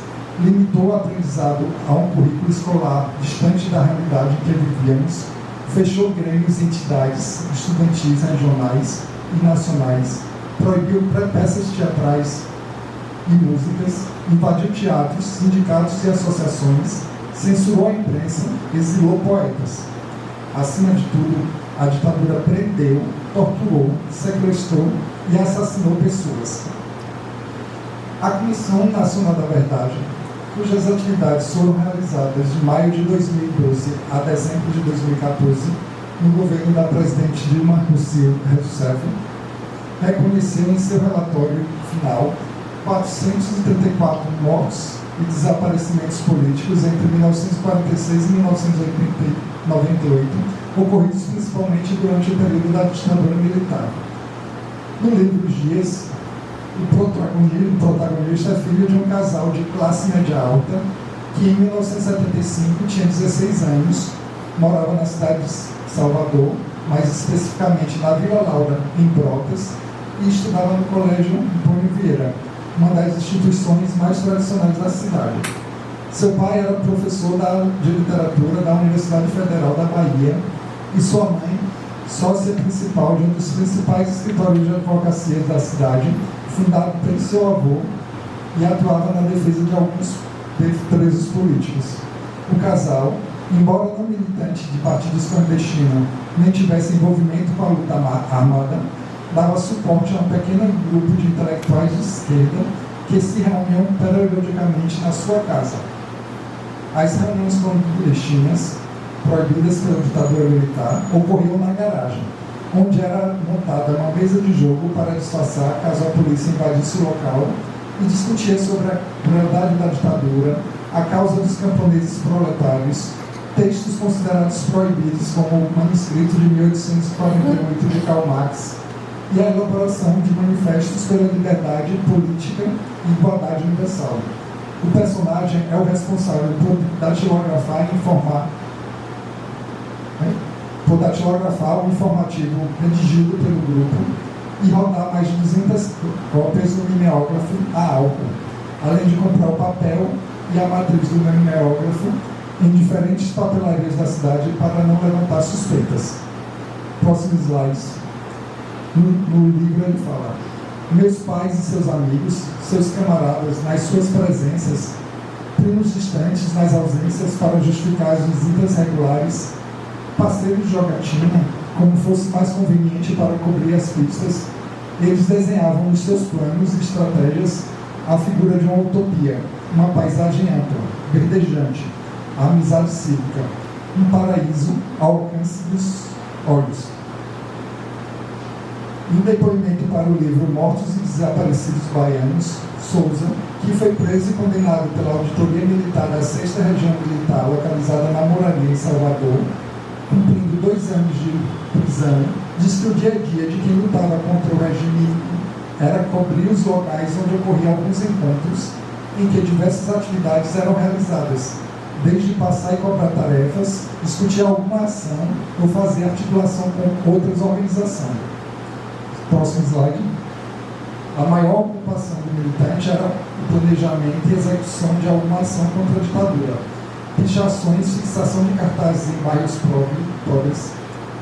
limitou o aprendizado a um currículo escolar distante da realidade em que vivíamos, fechou grêmios e entidades estudantis regionais e nacionais, proibiu peças teatrais e músicas, invadiu teatros, sindicatos e associações, censurou a imprensa, exilou poetas. Acima de tudo, a ditadura prendeu, torturou, sequestrou e assassinou pessoas. A Comissão Nacional da Verdade, cujas atividades foram realizadas de maio de 2012 a dezembro de 2014, no governo da presidente Dilma Rousseff, reconheceu em seu relatório final 434 mortos e desaparecimentos políticos entre 1946 e 1998, ocorridos principalmente durante o período da ditadura militar. No livro Os Dias, o protagonista é filho de um casal de classe média alta que em 1975 tinha 16 anos, morava na cidade de Salvador, mais especificamente na Vila Laura, em Brotas, e estudava no Colégio Antônio Vieira, uma das instituições mais tradicionais da cidade. Seu pai era professor de literatura da Universidade Federal da Bahia e sua mãe, sócia principal de um dos principais escritórios de advocacia da cidade, fundado pelo seu avô, e atuava na defesa de alguns presos políticos. O casal, embora não militante de partidos clandestinos nem tivesse envolvimento com a luta armada, dava suporte a um pequeno grupo de intelectuais de esquerda que se reuniam periodicamente na sua casa. As reuniões clandestinas, proibidas pela ditadura militar, ocorriam na garagem, onde era montada uma mesa de jogo para disfarçar caso a polícia invadisse o local, e discutia sobre a crueldade da ditadura, a causa dos camponeses proletários, textos considerados proibidos, como o manuscrito de 1848 de Karl Marx, e a elaboração de manifestos pela liberdade política e igualdade universal. O personagem é o responsável por datilografar o informativo redigido pelo grupo e rodar mais de 200 cópias do mimeógrafo a álcool, além de comprar o papel e a matriz do mimeógrafo em diferentes papelarias da cidade para não levantar suspeitas. Próximo slide. No livro ele fala: meus pais e seus amigos, seus camaradas nas suas presenças, primos distantes nas ausências para justificar as visitas regulares, parceiros de jogatina, como fosse mais conveniente para cobrir as pistas, eles desenhavam nos seus planos e estratégias a figura de uma utopia, uma paisagem ampla, verdejante, a amizade cívica, um paraíso ao alcance dos olhos. Em depoimento para o livro Mortos e Desaparecidos Baianos, Souza, que foi preso e condenado pela Auditoria Militar da 6ª Região Militar, localizada na Moraria, em Salvador, cumprindo 2 anos de prisão, diz que o dia a dia de quem lutava contra o regime era cobrir os locais onde ocorriam alguns encontros em que diversas atividades eram realizadas, desde passar e cobrar tarefas, discutir alguma ação ou fazer articulação com outras organizações. Próximo slide. A maior ocupação do militante era o planejamento e execução de alguma ação contra a ditadura, pichações, fixação de cartazes em bairros pobres,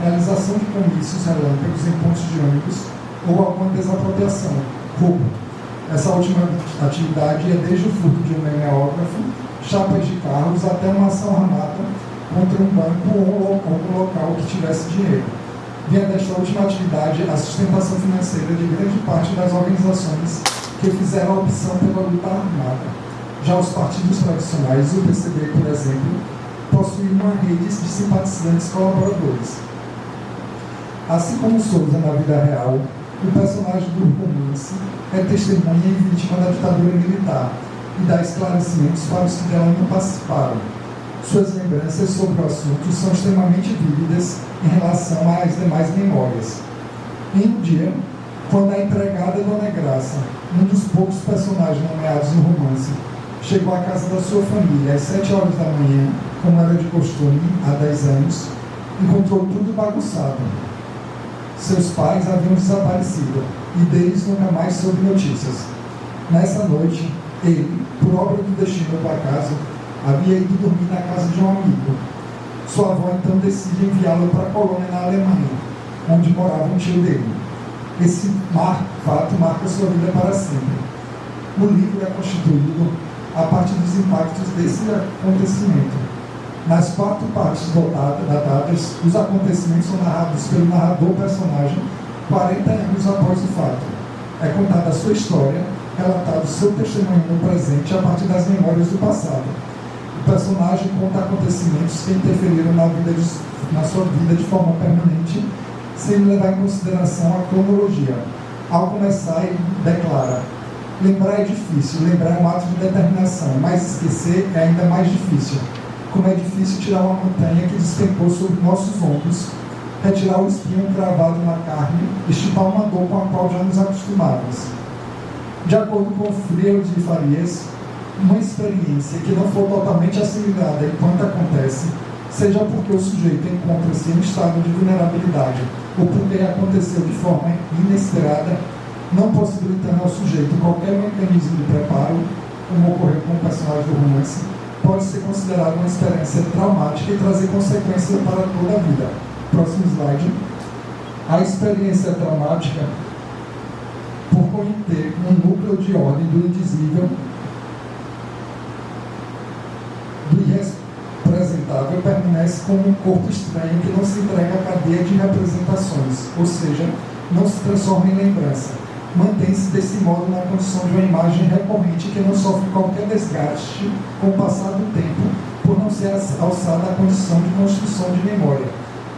realização de comícios relâmpagos em pontos de ônibus ou alguma desapropriação, roubo. Essa última atividade é desde o furto de um mimeógrafo, chapas de carros, até uma ação armada contra um banco ou algum local que tivesse dinheiro. Vinha desta última atividade a sustentação financeira de grande parte das organizações que fizeram a opção pela luta armada. Já os partidos tradicionais, o PCB, por exemplo, possuíam uma rede de simpatizantes colaboradores. Assim como Souza na vida real, o personagem do romance é testemunha e vítima da ditadura militar e dá esclarecimentos para os que dela não participaram. Suas lembranças sobre o assunto são extremamente vívidas em relação às demais memórias. Em um dia, quando a empregada Dona Graça, um dos poucos personagens nomeados no romance, chegou à casa da sua família às 7 horas da manhã, como era de costume há 10 anos, encontrou tudo bagunçado. Seus pais haviam desaparecido e deles nunca mais soube notícias. Nessa noite, ele, por obra do destino do acaso, havia ido dormir na casa de um amigo. Sua avó então decide enviá-lo para a colônia na Alemanha, onde morava um tio dele. Esse fato marca sua vida para sempre. O livro é constituído a partir dos impactos desse acontecimento. Nas 4 partes datadas, os acontecimentos são narrados pelo narrador-personagem 40 anos após o fato. É contada a sua história, relatado seu testemunho no presente a partir das memórias do passado. O personagem conta acontecimentos que interferiram na sua vida de forma permanente, sem levar em consideração a cronologia. Ao começar, ele declara: lembrar é difícil, lembrar é um ato de determinação, mas esquecer é ainda mais difícil. Como é difícil tirar uma montanha que despencou sobre nossos ombros, retirar o espinho cravado na carne, estipar uma dor com a qual já nos acostumamos. De acordo com Freire de Farias, uma experiência que não for totalmente assimilada enquanto acontece, seja porque o sujeito encontra-se em estado de vulnerabilidade ou porque aconteceu de forma inesperada, não possibilitando ao sujeito qualquer mecanismo de preparo, como ocorreu com o personagem do romance, pode ser considerado uma experiência traumática e trazer consequências para toda a vida. Próximo slide. A experiência traumática, por propõe ter um núcleo de ordem do indizível, do irrepresentável, permanece como um corpo estranho que não se entrega à cadeia de representações, ou seja, não se transforma em lembrança. Mantém-se desse modo na condição de uma imagem recorrente que não sofre qualquer desgaste com o passar do tempo, por não ser alçada à condição de construção de memória.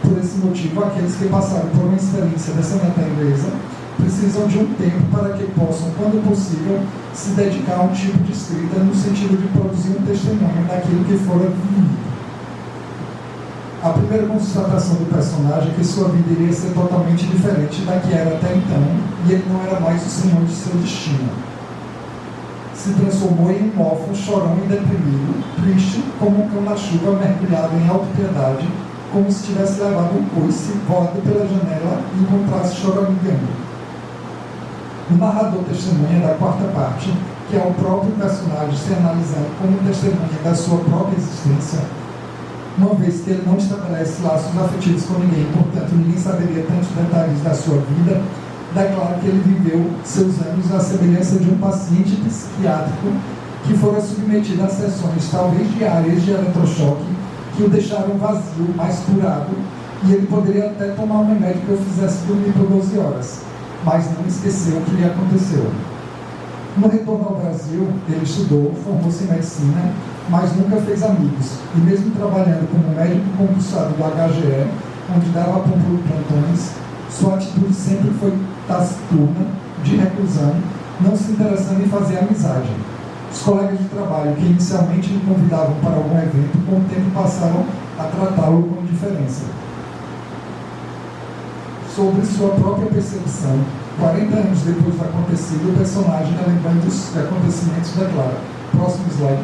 Por esse motivo, aqueles que passaram por uma experiência dessa natureza precisam de um tempo para que possam, quando possível, se dedicar a um tipo de escrita no sentido de produzir um testemunho daquilo que fora vivido. A primeira constatação do personagem é que sua vida iria ser totalmente diferente da que era até então, e ele não era mais o senhor de seu destino. Se transformou em um órfão, chorão e deprimido, triste como um cão na chuva mergulhado em autopiedade, como se tivesse levado um coice, voado pela janela e encontrasse choramingando. O narrador testemunha da quarta parte, que é o próprio personagem se analisando como testemunha da sua própria existência, uma vez que ele não estabelece laços afetivos com ninguém, portanto ninguém saberia tantos detalhes da sua vida, declara que ele viveu seus anos à semelhança de um paciente psiquiátrico que fora submetido a sessões talvez diárias de eletrochoque que o deixaram vazio, mas curado, e ele poderia até tomar um remédio que o fizesse dormir por 12 horas, mas não esqueceu o que lhe aconteceu. No retorno ao Brasil, ele estudou, formou-se em medicina, mas nunca fez amigos, e mesmo trabalhando como médico concursado do HGE, onde dava plantões, sua atitude sempre foi taciturna, de reclusão, não se interessando em fazer amizade. Os colegas de trabalho, que inicialmente lhe convidavam para algum evento, com o tempo passaram a tratá-lo com indiferença. Sobre sua própria percepção, 40 anos depois do acontecido, o personagem, lembrando dos acontecimentos, declara: próximo slide.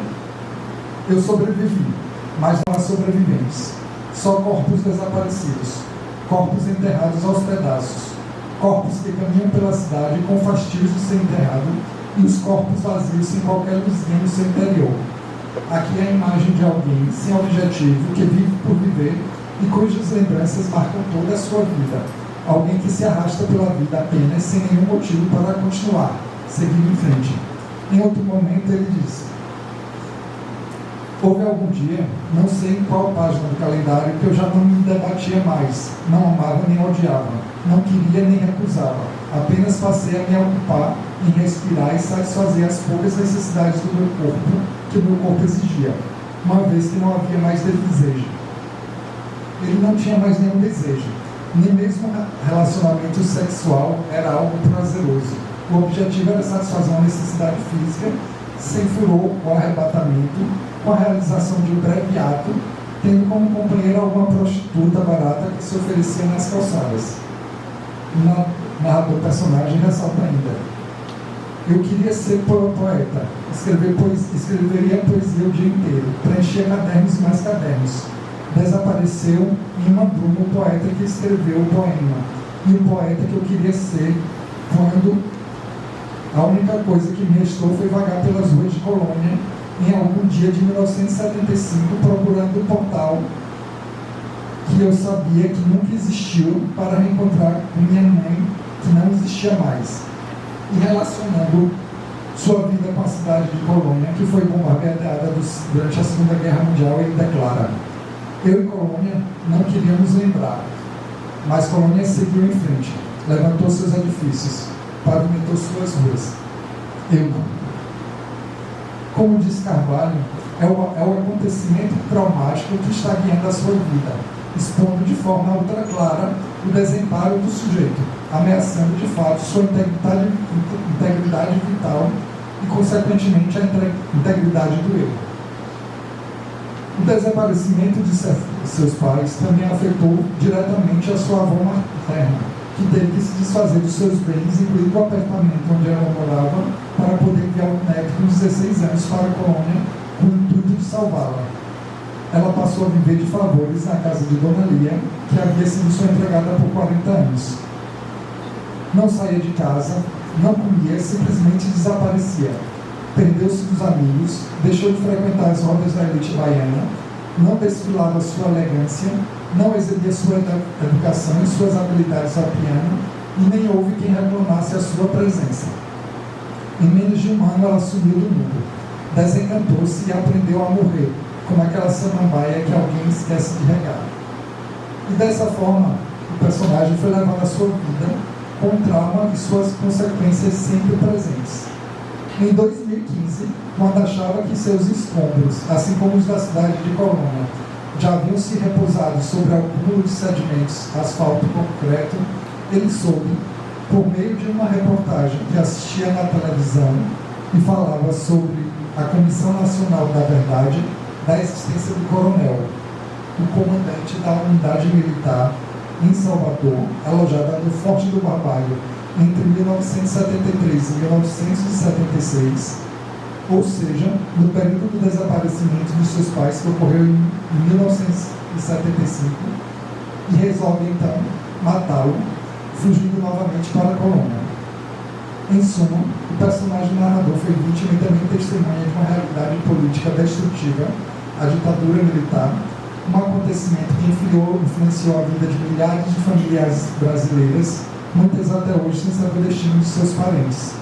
Eu sobrevivi, mas não há sobreviventes. Só corpos desaparecidos, corpos enterrados aos pedaços, corpos que caminham pela cidade com fastios de ser enterrado e os corpos vazios sem qualquer luzinha no seu interior. Aqui é a imagem de alguém sem objetivo, que vive por viver e cujas lembranças marcam toda a sua vida. Alguém que se arrasta pela vida apenas sem nenhum motivo para continuar, seguindo em frente. Em outro momento ele disse: houve algum dia, não sei em qual página do calendário, que eu já não me debatia mais, não amava nem odiava, não queria nem recusava, apenas passei a me ocupar em respirar e satisfazer as poucas necessidades do meu corpo, que o meu corpo exigia, uma vez que não havia mais desejo. Ele não tinha mais nenhum desejo, nem mesmo relacionamento sexual era algo prazeroso. O objetivo era satisfazer uma necessidade física, sem furor ou arrebatamento, com a realização de um breve ato, tendo como companheira alguma prostituta barata que se oferecia nas calçadas. O narrador personagem ressalta ainda: eu queria ser poeta, escreveria poesia o dia inteiro, preenchia cadernos e mais cadernos. Desapareceu em uma bruma o poeta que escreveu o poema, e o poeta que eu queria ser, quando a única coisa que me restou foi vagar pelas ruas de Colônia em algum dia de 1975, procurando o portal que eu sabia que nunca existiu, para reencontrar com minha mãe, que não existia mais. E relacionando sua vida com a cidade de Colônia, que foi bombardeada durante a Segunda Guerra Mundial, ele declara: eu e Colônia não queríamos lembrar, mas Colônia seguiu em frente, levantou seus edifícios, pavimentou suas ruas. Eu não. Como diz Carvalho, é o acontecimento traumático que está guiando a sua vida, expondo de forma ultra clara o desamparo do sujeito, ameaçando de fato sua integridade vital e, consequentemente, a integridade do eu. O desaparecimento de seus pais também afetou diretamente a sua avó materna, que teve que se desfazer dos seus bens, incluindo o apartamento onde ela morava, para poder enviar um neto com 16 anos para a Colônia, com o intuito de salvá-la. Ela passou a viver de favores na casa de Dona Lia, que havia sido sua empregada por 40 anos. Não saía de casa, não comia, simplesmente desaparecia. Perdeu-se dos amigos, deixou de frequentar as rodas da elite baiana, não desfilava sua elegância, não exibia sua educação e suas habilidades ao piano, e nem houve quem reclamasse a sua presença. Em menos de um ano, ela sumiu do mundo. Desencantou-se e aprendeu a morrer, como aquela samambaia que alguém esquece de regar. E dessa forma, o personagem foi levando a sua vida com o trauma e suas consequências sempre presentes. Em 2015, quando achava que seus escombros, assim como os da cidade de Colônia, já haviam se repousado sobre acúmulo de sedimentos, asfalto e concreto, ele soube, por meio de uma reportagem que assistia na televisão e falava sobre a Comissão Nacional da Verdade, da existência do coronel, o comandante da unidade militar em Salvador, alojada no Forte do Barbalho, entre 1973 e 1976, ou seja, no período do desaparecimento de seus pais, que ocorreu em 1975, e resolve então matá-lo, fugindo novamente para a Colônia. Em suma, o personagem narrador foi vítima e também testemunha de uma realidade política destrutiva, a ditadura militar, um acontecimento que influenciou a vida de milhares de famílias brasileiras, muitas até hoje sem saber o destino de seus parentes.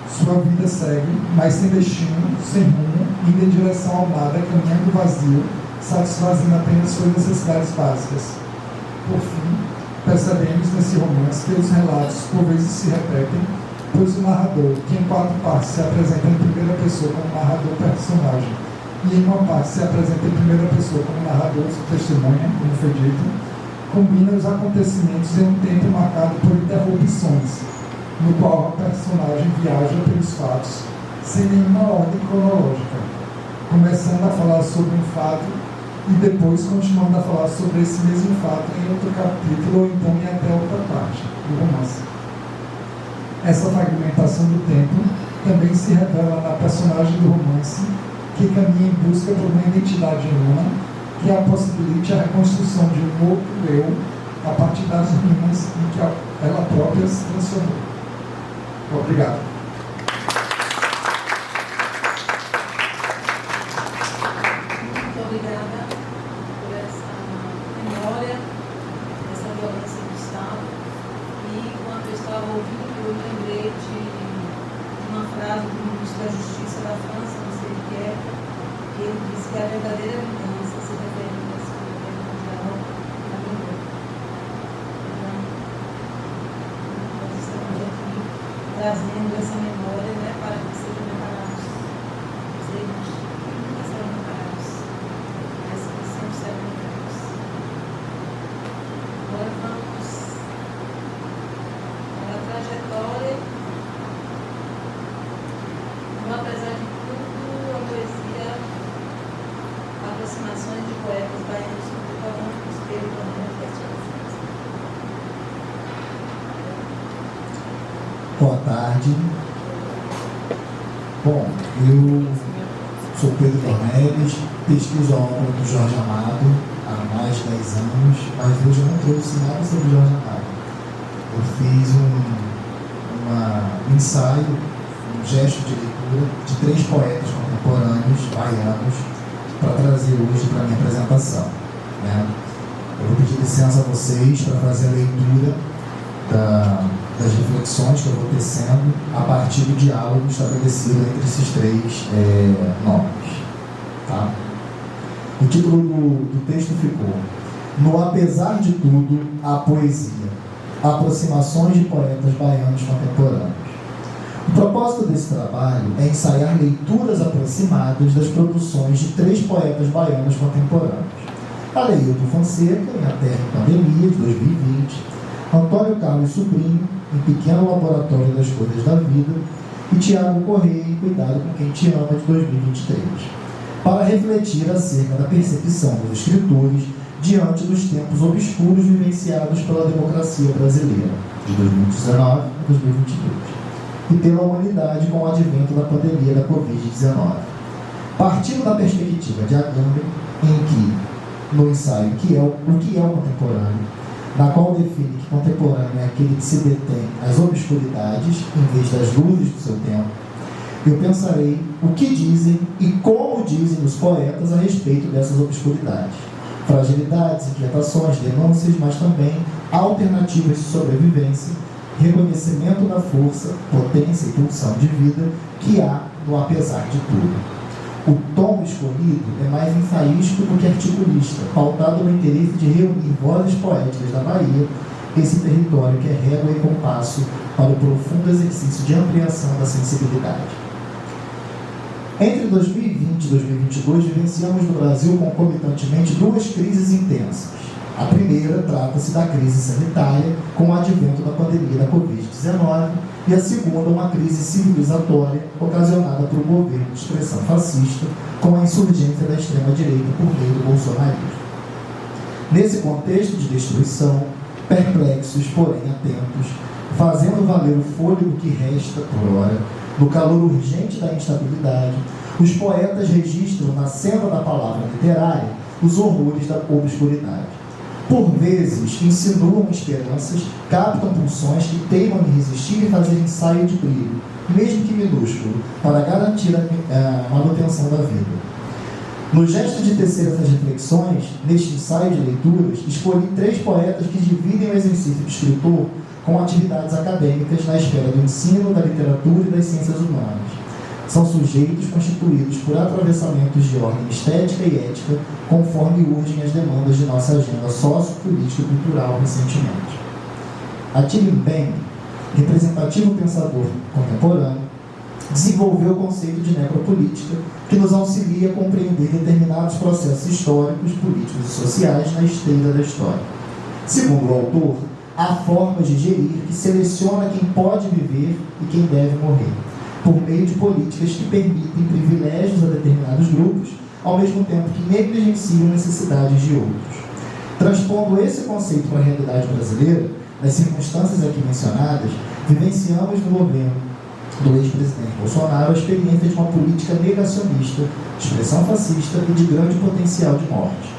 Sua vida segue, mas sem destino, sem rumo, indo em direção ao nada, caminhando vazio, satisfazendo apenas suas necessidades básicas. Por fim, percebemos nesse romance que os relatos por vezes se repetem, pois o narrador, que em 4 partes se apresenta em primeira pessoa como narrador-personagem, e em uma parte se apresenta em primeira pessoa como narrador-testemunha, como foi dito, combina os acontecimentos em um tempo marcado por interrupções, no qual a personagem viaja pelos fatos sem nenhuma ordem cronológica, começando a falar sobre um fato e depois continuando a falar sobre esse mesmo fato em outro capítulo ou então em até outra parte do romance. Essa fragmentação do tempo também se revela na personagem do romance, que caminha em busca de uma identidade humana que a possibilite a reconstrução de um outro eu a partir das ruínas em que ela própria se transformou. Obrigado. Muito obrigada por essa memória, essa violência do Estado. E enquanto eu estava ouvindo, eu lembrei de uma frase do ministro da Justiça da França, não sei o que é, que ele disse que a verdadeira vingança se referindo a esse governo mundial da vingança. Então, nós estamos aqui trazendo essa memória, né, para que sejam reparados os erros que serão reparados, mas que sempre serão reparados. Agora vamos para a trajetória. Apesar de tudo, a poesia, aproximações de poetas baianos contemporâneos pelo planeta festival. Boa tarde. Bom, eu sou Pedro Dornelles, pesquiso a obra do Jorge Amado há mais de 10 anos, mas eu já não trouxe nada sobre Jorge Amado. Eu fiz um ensaio, um gesto de leitura de 3 poetas contemporâneos baianos para trazer hoje para a minha apresentação, né? Eu vou pedir licença a vocês para fazer a leitura das reflexões que eu vou tecendo a partir do diálogo estabelecido entre esses 3 nomes. Tá? O título do texto ficou: No Apesar de Tudo, a Poesia. Aproximações de poetas baianos contemporâneos. O propósito desse trabalho é ensaiar leituras aproximadas das produções de 3 poetas baianos contemporâneos: Aleilton Fonseca, em A Terra em Pandemia, de 2020, Antônio Carlos Sobrinho, em Pequeno Laboratório das Coisas da Vida, e Tiago Correia, em Cuidado com Quem Te Ama, de 2023, para refletir acerca da percepção dos escritores diante dos tempos obscuros vivenciados pela democracia brasileira, de 2019 a 2022. E pela humanidade com o advento da pandemia da Covid-19. Partindo da perspectiva de Agamben, em que, no ensaio o que é o contemporâneo, na qual define que contemporâneo é aquele que se detém às obscuridades em vez das luzes do seu tempo, eu pensarei o que dizem e como dizem os poetas a respeito dessas obscuridades, fragilidades, inquietações, denúncias, mas também alternativas de sobrevivência reconhecimento da força, potência e pulsão de vida que há no apesar de tudo. O tom escolhido é mais ensaístico do que articulista, pautado no interesse de reunir vozes poéticas da Bahia, esse território que é régua e compasso para o profundo exercício de ampliação da sensibilidade. Entre 2020 e 2022, vivenciamos no Brasil concomitantemente duas crises intensas. A primeira trata-se da crise sanitária, com o advento da pandemia da Covid-19, e a segunda, uma crise civilizatória, ocasionada por um governo de expressão fascista, com a insurgência da extrema-direita por meio do bolsonarismo. Nesse contexto de destruição, perplexos, porém atentos, fazendo valer o fôlego que resta, por hora, no calor urgente da instabilidade, os poetas registram na cena da palavra literária os horrores da obscuridade. Por vezes, insinuam esperanças, captam pulsões que teimam em resistir e fazer ensaio de brilho, mesmo que minúsculo, para garantir a manutenção da vida. No gesto de tecer essas reflexões, neste ensaio de leituras, escolhi 3 poetas que dividem o exercício de escritor com atividades acadêmicas na esfera do ensino, da literatura e das ciências humanas. São sujeitos constituídos por atravessamentos de ordem estética e ética, conforme urgem as demandas de nossa agenda sociopolítica e cultural recentemente. Attila Mbembe, representativo pensador contemporâneo, desenvolveu o conceito de necropolítica, que nos auxilia a compreender determinados processos históricos, políticos e sociais na esteira da história. Segundo o autor, há formas de gerir que seleciona quem pode viver e quem deve morrer, por meio de políticas que permitem privilégios a determinados grupos, ao mesmo tempo que negligenciam necessidades de outros. Transpondo esse conceito para a realidade brasileira, nas circunstâncias aqui mencionadas, vivenciamos no governo do ex-presidente Bolsonaro a experiência de uma política negacionista, expressão fascista e de grande potencial de morte.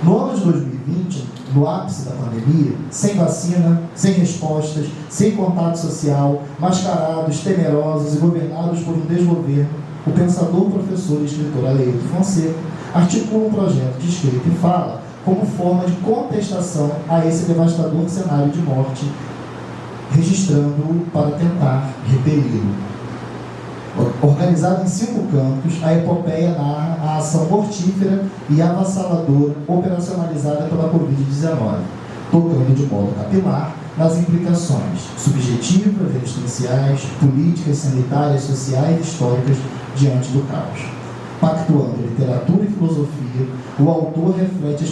No ano de 2020, no ápice da pandemia, sem vacina, sem respostas, sem contato social, mascarados, temerosos e governados por um desgoverno, o pensador, professor e escritor Aleilton Fonseca articula um projeto de escrita e fala como forma de contestação a esse devastador cenário de morte, registrando-o para tentar repeli-lo. Organizada em 5 cantos, a epopeia narra a ação mortífera e avassaladora operacionalizada pela Covid-19, tocando de modo capilar nas implicações subjetivas, existenciais, políticas, sanitárias, sociais e históricas diante do caos. Pactuando literatura e filosofia, o autor reflete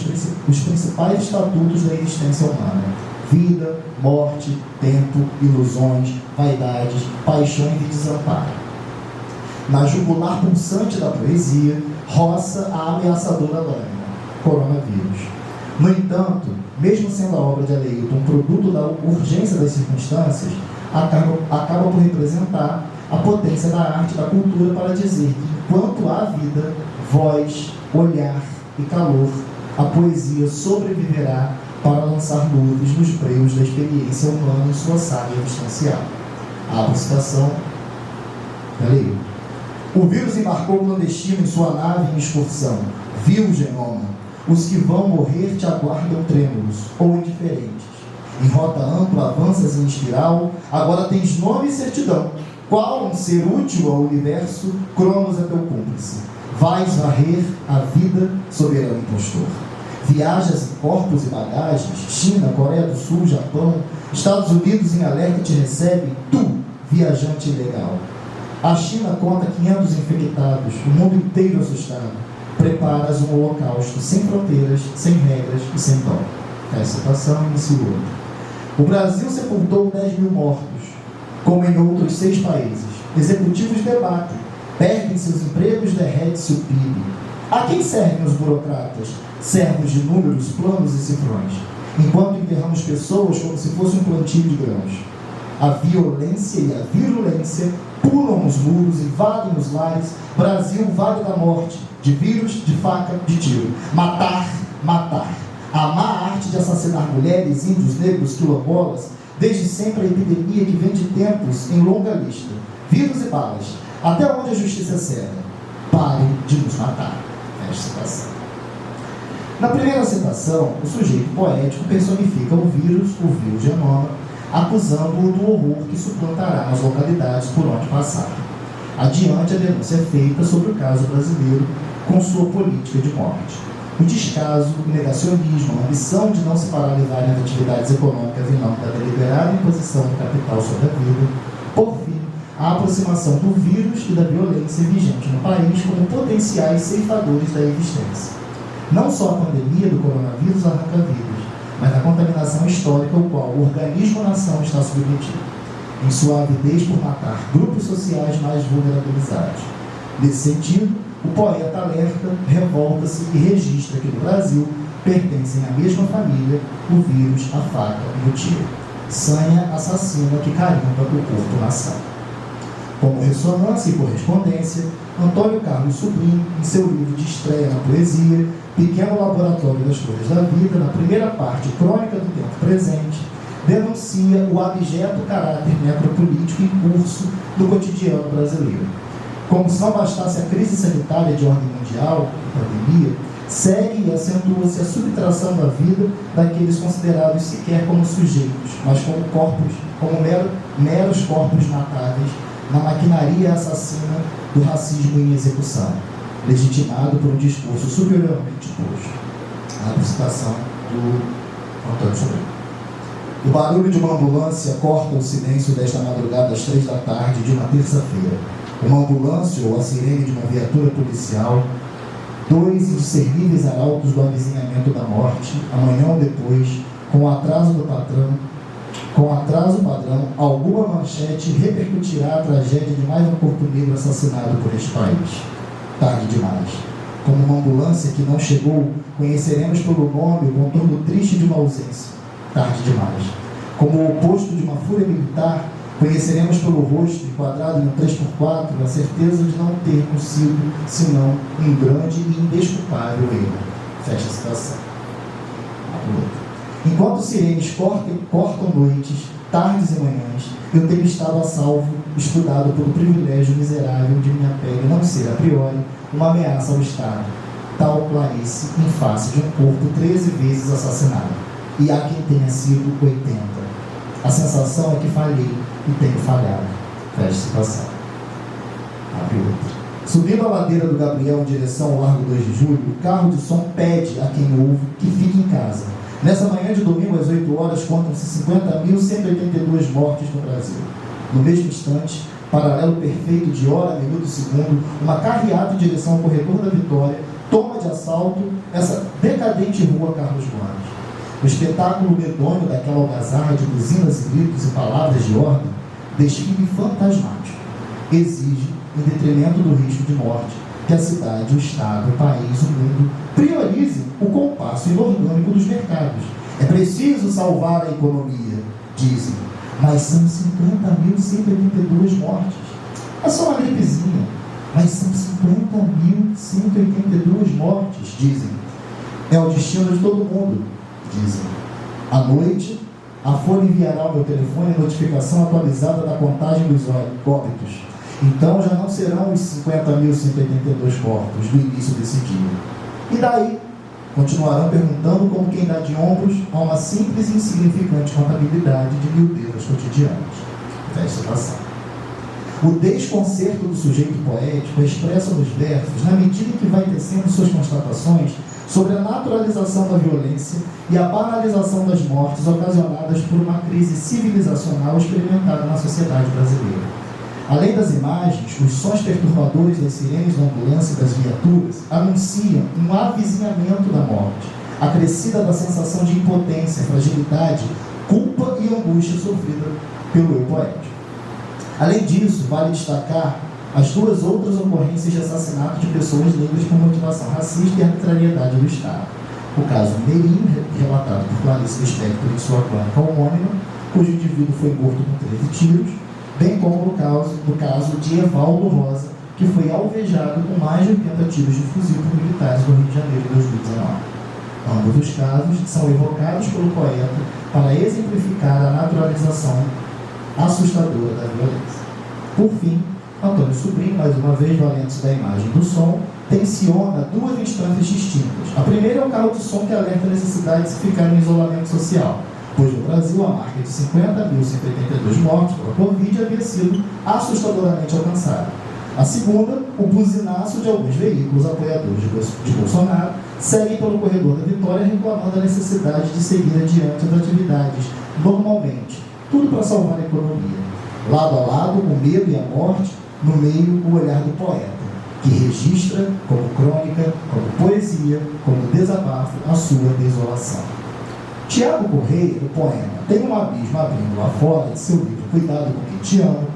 os principais estatutos da existência humana: vida, morte, tempo, ilusões, vaidades, paixões e desamparo. Na jugular pulsante da poesia, roça a ameaçadora lâmina, coronavírus. No entanto, mesmo sendo a obra de Aleilton um produto da urgência das circunstâncias, acaba por representar a potência da arte e da cultura para dizer que, enquanto há vida, voz, olhar e calor, a poesia sobreviverá para lançar luzes nos breios da experiência humana em sua saga existencial. Abro citação de Aleilton. O vírus embarcou clandestino em sua nave em excursão. Viu, genoma, os que vão morrer te aguardam trêmulos ou indiferentes. Em rota ampla avanças em espiral, agora tens nome e certidão. Qual um ser útil ao universo, Cronos é teu cúmplice. Vais varrer a vida, soberano impostor. Viajas em corpos e bagagens, China, Coreia do Sul, Japão, Estados Unidos em alerta te recebe, tu, viajante ilegal. A China conta 500 infectados, o mundo inteiro assustado. Preparas um holocausto sem fronteiras, sem regras e sem dó. Essa citação iniciou. O Brasil sepultou 10 mil mortos, como em outros 6 países. Executivos debatem, perdem seus empregos, derrete-se o PIB. A quem servem os burocratas, servos de números, planos e cifrões, enquanto enterramos pessoas como se fosse um plantio de grãos? A violência e a virulência pulam os muros, invadem os lares. Brasil, vale da morte, de vírus, de faca, de tiro. Matar, matar. A má arte de assassinar mulheres, índios, negros, quilombolas, desde sempre a epidemia que vem de tempos em longa lista. Vírus e balas. Até onde a justiça cega? Pare de nos matar. Esta citação. Na primeira citação, o sujeito poético personifica o vírus genoma, acusando-o do horror que suplantará nas localidades por onde passar. Adiante, a denúncia é feita sobre o caso brasileiro com sua política de morte. O descaso, o negacionismo, a ambição de não se paralisarem as atividades econômicas em nome da deliberada imposição do capital sobre a vida. Por fim, a aproximação do vírus e da violência vigente no país como potenciais ceifadores da existência. Não só a pandemia do coronavírus arranca vidas, mas a contaminação histórica ao qual o organismo-nação está submetido, em sua avidez por matar grupos sociais mais vulnerabilizados. Nesse sentido, o poeta alerta, revolta-se e registra que no Brasil pertencem à mesma família o vírus, a faca e o tiro. Sanha assassina que carimba o corpo-nação. Como ressonância e correspondência, Antônio Carlos Sobrinho, em seu livro de estreia na poesia, Pequeno Laboratório das Flores da Vida, na primeira parte, Crônica do Tempo Presente, denuncia o abjeto caráter necropolítico em curso do cotidiano brasileiro. Como se não bastasse a crise sanitária de ordem mundial, a pandemia, segue e acentua-se a subtração da vida daqueles considerados sequer como sujeitos, mas como corpos, como meros corpos matáveis, na maquinaria assassina do racismo em execução, legitimado por um discurso superiormente posto. A citação do Antônio Sobrinho. O barulho de uma ambulância corta o silêncio desta madrugada às 3 da tarde de uma terça-feira. Uma ambulância ou a sirene de uma viatura policial, 2 indiscerníveis arautos do avizinhamento da morte, amanhã ou depois, com atraso padrão, alguma manchete repercutirá a tragédia de mais um corpo negro assassinado por este país. Tarde demais. Como uma ambulância que não chegou, conheceremos pelo nome o contorno triste de uma ausência. Tarde demais. Como o oposto de uma fúria militar, conheceremos pelo rosto, enquadrado em um 3x4, a certeza de não termos sido, senão, um grande e indesculpável erro. Fecha a citação. Enquanto sirenes cortam noites, tardes e manhãs, eu tenho estado a salvo, estudado pelo privilégio miserável de minha pele não ser, a priori, uma ameaça ao Estado. Tal planície em face de um corpo 13 vezes assassinado. E há quem tenha sido 80. A sensação é que falhei e tenho falhado. Fecha a citação. Abre outra. Subindo a ladeira do Gabriel em direção ao Largo 2 de Julho, o carro de som pede a quem ouve que fique em casa. Nessa manhã de domingo, às 8 horas, contam-se 50.182 mortes no Brasil. No mesmo instante, paralelo perfeito de hora, minuto e segundo, uma carreata em direção ao corredor da Vitória toma de assalto essa decadente rua Carlos Gomes. O espetáculo medonho daquela algazarra de buzinas e gritos e palavras de ordem, desfile fantasmático, exige, em detrimento do risco de morte, que a cidade, o Estado, o país, o mundo priorize o compasso inorgânico dos mercados. É preciso salvar a economia, dizem, mas são 50.182 mortes. É só uma gripezinha, mas são 50.182 mortes, dizem. É o destino de todo mundo, dizem. À noite, a Folha enviará ao meu telefone a notificação atualizada da contagem dos óbitos. Então já não serão os 50.182 corpos do início desse dia. E daí? Continuarão perguntando como quem dá de ombros a uma simples e insignificante contabilidade de miudezas cotidianas. Fecha a citação. O desconcerto do sujeito poético é expresso nos versos na medida em que vai tecendo suas constatações sobre a naturalização da violência e a banalização das mortes ocasionadas por uma crise civilizacional experimentada na sociedade brasileira. Além das imagens, os sons perturbadores das sirenes da ambulância e das viaturas anunciam um avizinhamento da morte, acrescida da sensação de impotência, fragilidade, culpa e angústia sofrida pelo eu poético. Além disso, vale destacar as 2 outras ocorrências de assassinato de pessoas negras com motivação racista e arbitrariedade do Estado. O caso Merim, relatado por Clarice Lispector em sua crônica homônima, cujo indivíduo foi morto com 13 tiros, bem como no caso de Evaldo Rosa, que foi alvejado com mais de 80 tiros de fuzil por militares do Rio de Janeiro em 2019. Ambos os casos são evocados pelo poeta para exemplificar a naturalização assustadora da violência. Por fim, Antônio Sobrinho, mais uma vez valendo-se da imagem do som, tensiona 2 instâncias distintas. A primeira é o carro de som que alerta a necessidade de se ficar em isolamento social. pois no Brasil a marca de 50.182 mortos pela Covid havia sido assustadoramente alcançada. A segunda, o buzinaço de alguns veículos apoiadores de Bolsonaro seguem pelo corredor da Vitória reclamando a necessidade de seguir adiante as atividades normalmente, tudo para salvar a economia. Lado a lado, o medo e a morte, no meio, o olhar do poeta, que registra como crônica, como poesia, como desabafo a sua desolação. Tiago Correia, no poema Tem um Abismo Abrindo Lá Fora, de seu livro Cuidado com Quem Te Ama,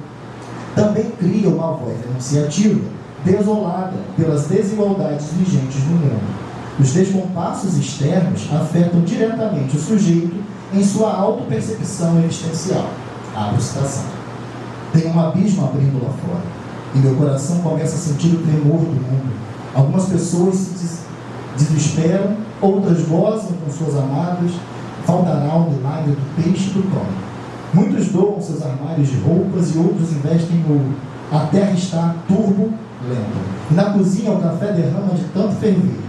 também cria uma voz enunciativa desolada pelas desigualdades vigentes no mundo. Os descompassos externos afetam diretamente o sujeito em sua autopercepção existencial. Abro citação. Tem um abismo abrindo lá fora, e meu coração começa a sentir o tremor do mundo. Algumas pessoas se desesperam, outras gozam com suas amadas, faltará o milagre do peixe do pão. Muitos doam seus armários de roupas e outros investem no ouro. A terra está turbulenta. E na cozinha o café derrama de tanto ferver.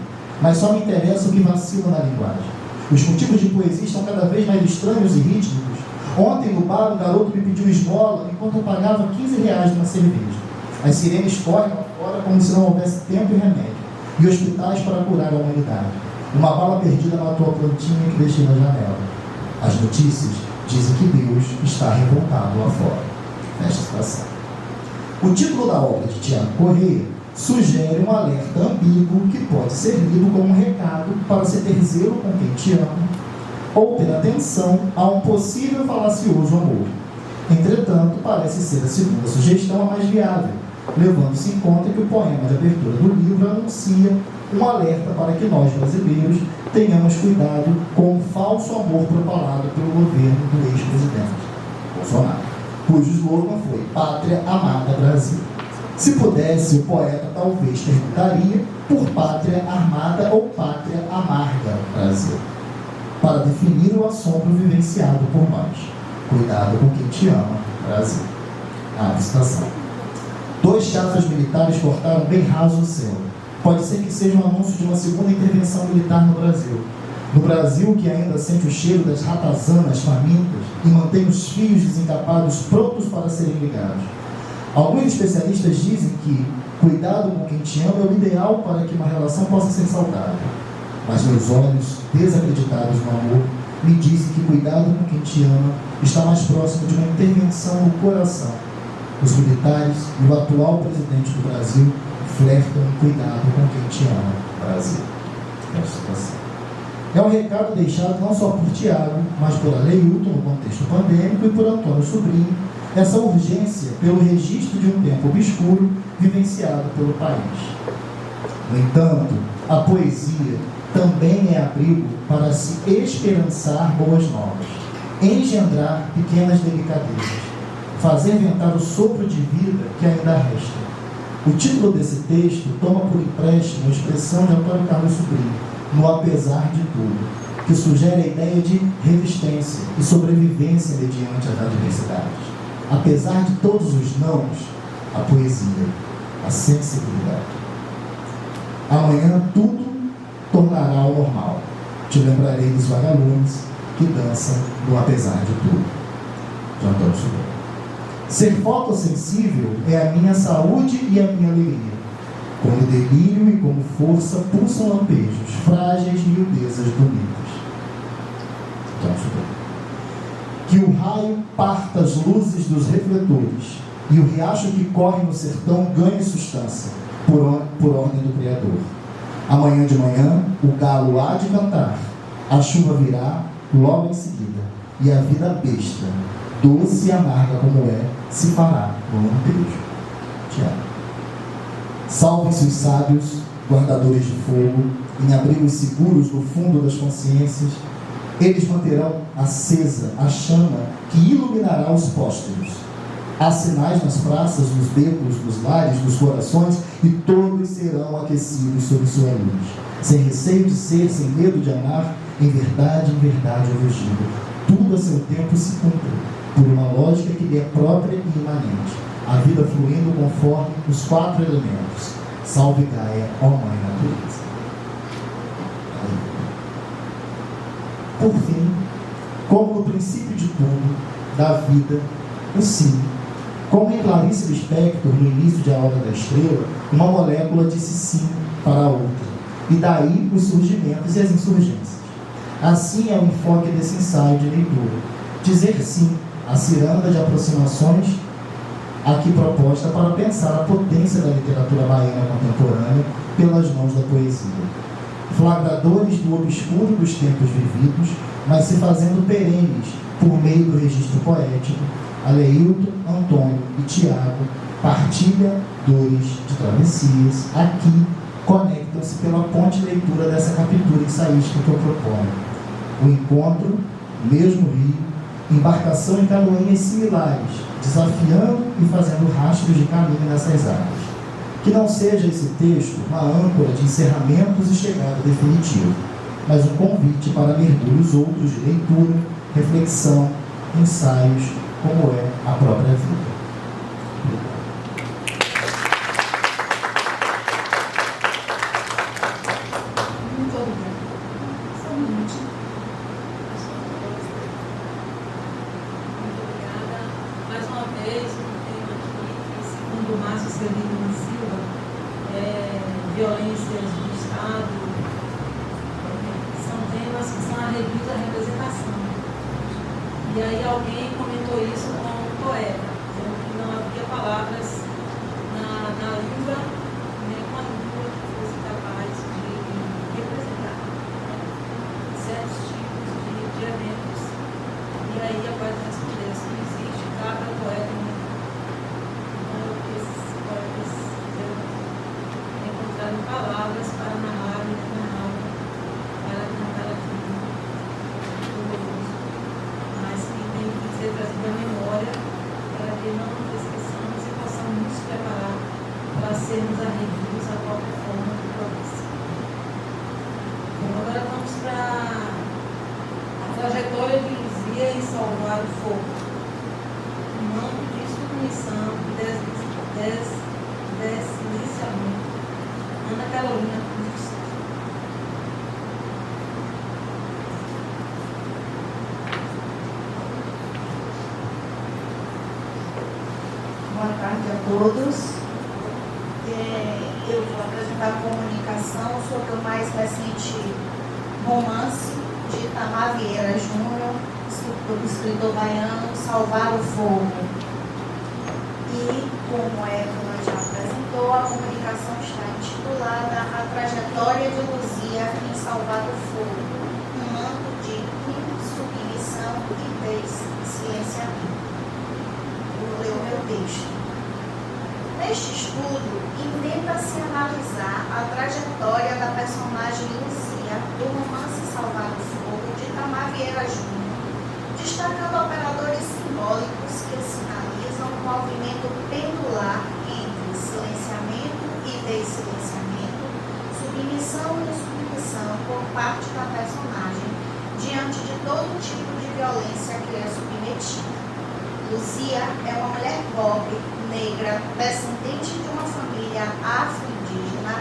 Mas só me interessa o que vacila na linguagem. Os motivos de poesia estão cada vez mais estranhos e rítmicos. Ontem no bar um garoto me pediu esmola enquanto eu pagava R$15 numa cerveja. As sirenes correm lá fora como se não houvesse tempo e remédio. E hospitais para curar a humanidade. Uma bala perdida matou a plantinha que deixei na janela. As notícias dizem que Deus está revoltado lá fora. Fecha a citação. O título da obra de Tiago Correia sugere um alerta ambíguo que pode ser lido como um recado para se ter zelo com quem te ama ou ter atenção a um possível falacioso amor. Entretanto, parece ser a segunda sugestão a mais viável, levando-se em conta que o poema de abertura do livro anuncia um alerta para que nós, brasileiros, tenhamos cuidado com o falso amor propalado pelo governo do ex-presidente Bolsonaro, cujo slogan foi Pátria Amada Brasil. Se pudesse, o poeta talvez perguntaria por Pátria Armada ou Pátria Amarga Brasil, para definir o assombro vivenciado por nós. Cuidado com quem te ama, Brasil. A citação. 2 chafas militares cortaram bem raso o céu. Pode ser que seja um anúncio de uma segunda intervenção militar no Brasil. No Brasil, que ainda sente o cheiro das ratazanas famintas e mantém os fios desencapados prontos para serem ligados. Alguns especialistas dizem que cuidado com quem te ama é o ideal para que uma relação possa ser saudável. Mas meus olhos, desacreditados no amor, me dizem que cuidado com quem te ama está mais próximo de uma intervenção no coração. Os militares e o atual presidente do Brasil flertam em cuidado com quem te ama, Brasil. É um recado deixado não só por Tiago, mas por Aleilton no contexto pandêmico e por Antônio Sobrinho, essa urgência pelo registro de um tempo obscuro vivenciado pelo país. No entanto, a poesia também é abrigo para se esperançar boas novas, engendrar pequenas delicadezas, fazer ventar o sopro de vida que ainda resta. O título desse texto toma por empréstimo a expressão de Antônio Carlos Sobrinho, no apesar de tudo, que sugere a ideia de resistência e sobrevivência mediante as adversidades. Apesar de todos os nãos, a poesia, a sensibilidade. Amanhã tudo tornará ao normal. Te lembrarei dos vagalumes que dançam no apesar de tudo. De Antônio Sobrinho. Ser fotossensível é a minha saúde e a minha alegria. Como delírio e como força pulsam lampejos, frágeis miudezas bonitas. Que o raio parta as luzes dos refletores e o riacho que corre no sertão ganhe substância, por ordem do Criador. Amanhã de manhã o galo há de cantar, a chuva virá logo em seguida, e a vida besta, doce e amarga como é, se fará no lampejo. Tiago. Salvem-se os sábios, guardadores de fogo, em abrigos seguros no fundo das consciências. Eles manterão acesa a chama que iluminará os pósteros. Há sinais nas praças, nos becos, nos lares, nos corações, e todos serão aquecidos sob sua luz. Sem receio de ser, sem medo de amar, em verdade eu vos digo, tudo a seu tempo se cumpre, por uma lógica que lhe é própria e imanente, a vida fluindo conforme os 4 elementos. Salve Gaia, ó Mãe Natureza. Por fim, como no princípio de tudo, da vida, o sim. Como em Clarice Lispector, no início de A Hora da Estrela, uma molécula disse sim para a outra. E daí os surgimentos e as insurgências. Assim é o enfoque desse ensaio de leitura. Dizer sim à ciranda de aproximações aqui proposta para pensar a potência da literatura baiana contemporânea pelas mãos da poesia. Flagradores do obscuro dos tempos vividos, mas se fazendo perenes por meio do registro poético, Aleilton, Antônio e Tiago partilham dores de travessias, aqui conectam-se pela ponte leitura dessa captura ensaística que eu proponho. O encontro, mesmo rio, embarcação em canoinhas similares, desafiando e fazendo rastros de caminho nessas águas. Que não seja esse texto uma âncora de encerramentos e chegada definitiva, mas um convite para mergulhos outros de leitura, reflexão, ensaios, como é a própria vida. Muito obrigada. Só um minutinho. Muito obrigada. Mais uma vez, um tema aqui, segundo o Márcio Celino Silva, violências do Estado, são temas que são arrebios da representação. E aí alguém comentou isso com um poeta, dizendo que não havia palavras na língua, nenhuma língua que fosse capaz de representar certos tipos de eventos. E aí a poeta respondeu, se não existe, cada poeta no mundo. Então esses poetas encontraram palavras para narrar e narrar, para cantar aquilo doloroso, mas que tem que ser trazido à memória para que não nos esqueçamos e possamos nos preparar para sermos arredidos a qualquer forma de violência. Bom, agora vamos para a trajetória de Luzia em salvar o fogo. Um manto de submissão e desliciamento. Ana Carolina Cruz. Boa tarde a todos. Eu vou apresentar a comunicação sobre o mais recente romance de Itamar Vieira Júnior, do escritor baiano, Salvar o Fogo. E, como Eva já apresentou, a comunicação está intitulada A Trajetória de Luzia em Salvar o Fogo, um manto de insubmissão e silenciamento. Vou ler o meu texto. Neste estudo, intenta-se analisar a trajetória da personagem Luzia do romance Salvar o Fogo de Itamar Vieira Júnior, destacando operadores simbólicos que sinalizam um movimento pendular entre silenciamento e dessilenciamento, submissão e insubmissão por parte da personagem diante de todo tipo de violência que é submetida. Luzia é uma mulher pobre, negra, descendente de uma família afro-indígena,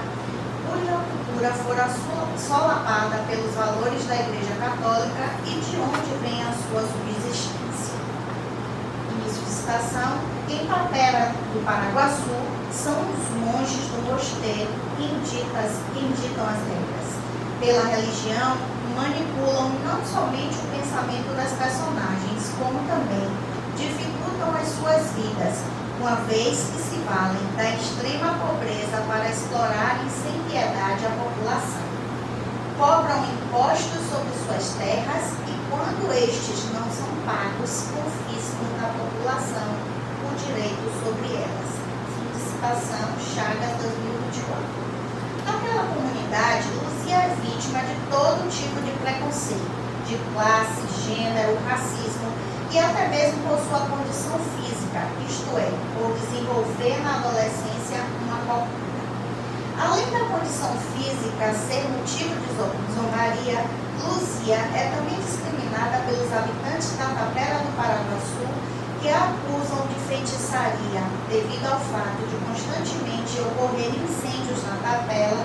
cuja cultura fora solapada pelos valores da Igreja Católica e de onde vem a sua subsistência. Início de citação: em Tapera do Paraguaçu, são os monges do mosteiro que inditam as regras. Pela religião, manipulam não somente o pensamento das personagens, como também dificultam as suas vidas, uma vez que se valem da extrema pobreza para explorarem sem piedade a população. Cobram impostos sobre suas terras e, quando estes não são pagos, confiscam da população o direito sobre elas. Fim de citação, Chagas, 2024. Naquela comunidade, Luzia é vítima de todo tipo de preconceito, de classe, gênero, racismo, e até mesmo por sua condição física, isto é, por desenvolver na adolescência uma corpura. Além da condição física ser motivo de zombaria, Luzia é também discriminada pelos habitantes da Tapera do Paraguaçu, que a acusam de feitiçaria devido ao fato de constantemente ocorrer incêndios na tapera,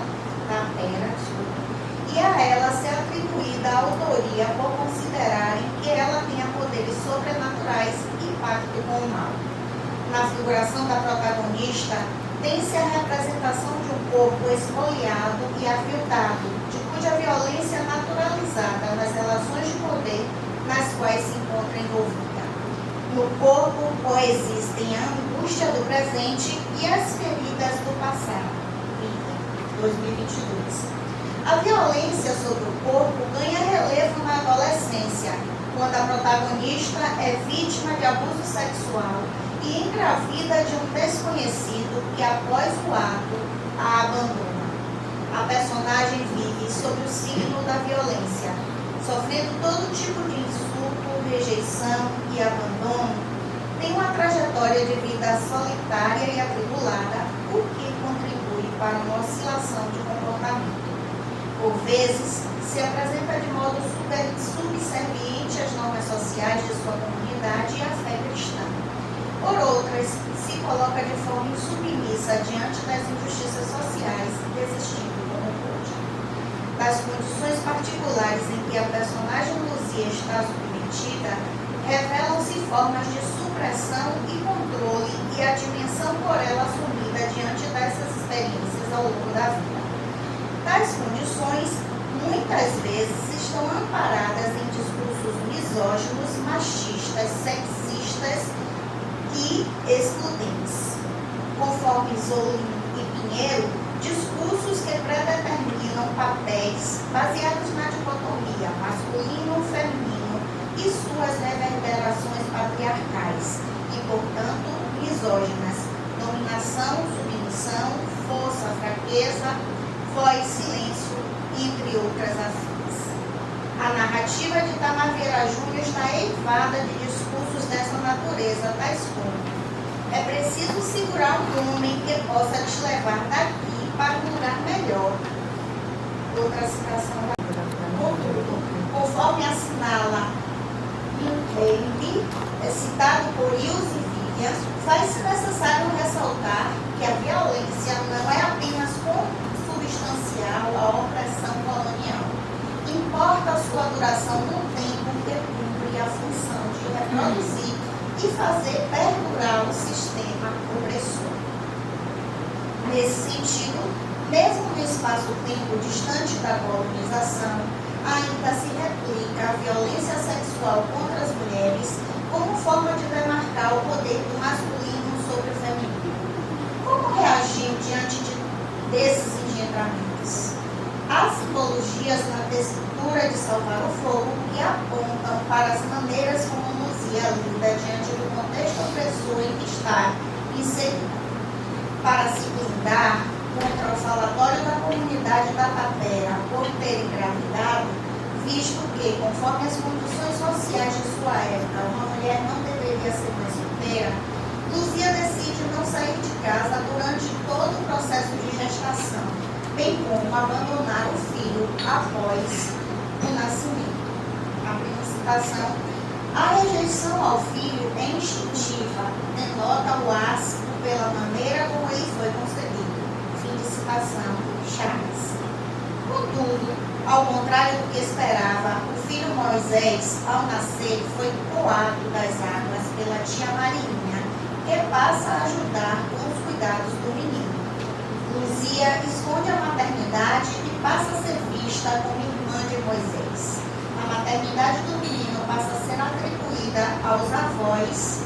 e e a ela ser atribuída a autoria por considerarem que ela tenha poderes sobrenaturais e pacto com o mal. Na figuração da protagonista, tem-se a representação de um corpo espoliado e aviltado, de cuja violência naturalizada nas relações de poder nas quais se encontra envolvida. No corpo coexistem a angústia do presente e as feridas do passado. 2022. A violência sobre o corpo ganha relevo na adolescência, quando a protagonista é vítima de abuso sexual e engravida de um desconhecido que, após o ato, a abandona. A personagem vive sob o signo da violência, sofrendo todo tipo de insulto, rejeição e abandono. Tem uma trajetória de vida solitária e atribulada, o que contribui para uma oscilação de comportamento. Por vezes, se apresenta de modo subserviente às normas sociais de sua comunidade e à fé cristã. Por outras, se coloca de forma insubmissa diante das injustiças sociais, resistindo como pode. Das condições particulares em que a personagem Luzia está submetida, revelam-se formas de supressão e controle e a dimensão por ela assumida diante dessas experiências ao longo da vida. Tais condições, muitas vezes, estão amparadas em discursos misóginos, machistas, sexistas e excludentes. Conforme Zolin e Pinheiro, discursos que predeterminam papéis baseados na dicotomia masculino-feminino e suas reverberações patriarcais e, portanto, misóginas, dominação, submissão, força, fraqueza, voz, silêncio, entre outras afins. A narrativa de Itamar Vieira Júnior está eivada de discursos dessa natureza, tais como: é preciso segurar um homem que possa te levar daqui para um lugar melhor. Outra citação. Contudo, conforme assinala Lincoln, citado por Hughes e Vivian, faz-se necessário ressaltar que a violência não é apenas substancial à opressão colonial. Importa a sua duração no tempo que cumpre a função de reproduzir e fazer perdurar o sistema opressor. Nesse sentido, mesmo no espaço-tempo distante da colonização, ainda se replica a violência sexual contra as mulheres como forma de demarcar o poder do masculino sobre o feminino. Como reagiu diante desses engendramentos? Há simbologias na textura de Salvar o Fogo que apontam para as maneiras como Luzia lida diante do contexto opressor em que está inserida. Para se blindar contra o falatório da comunidade da Tapera por ter engravidado, visto que, conforme as condições sociais de sua época, uma mulher não deveria ser mãe solteira, Luzia decide não sair de casa durante todo o processo de gestação, bem como abandonar o filho após o nascimento. A primeira citação: a rejeição ao filho é instintiva, denota o asco pela maneira como ele foi concebido. Fim de citação, Chaves. Contudo, ao contrário do que esperava, o filho Moisés, ao nascer, foi coado das águas pela tia Marinha, que passa a ajudar com os cuidados do menino. Luzia esconde a maternidade e passa a ser vista como irmã de Moisés. A maternidade do menino passa a ser atribuída aos avós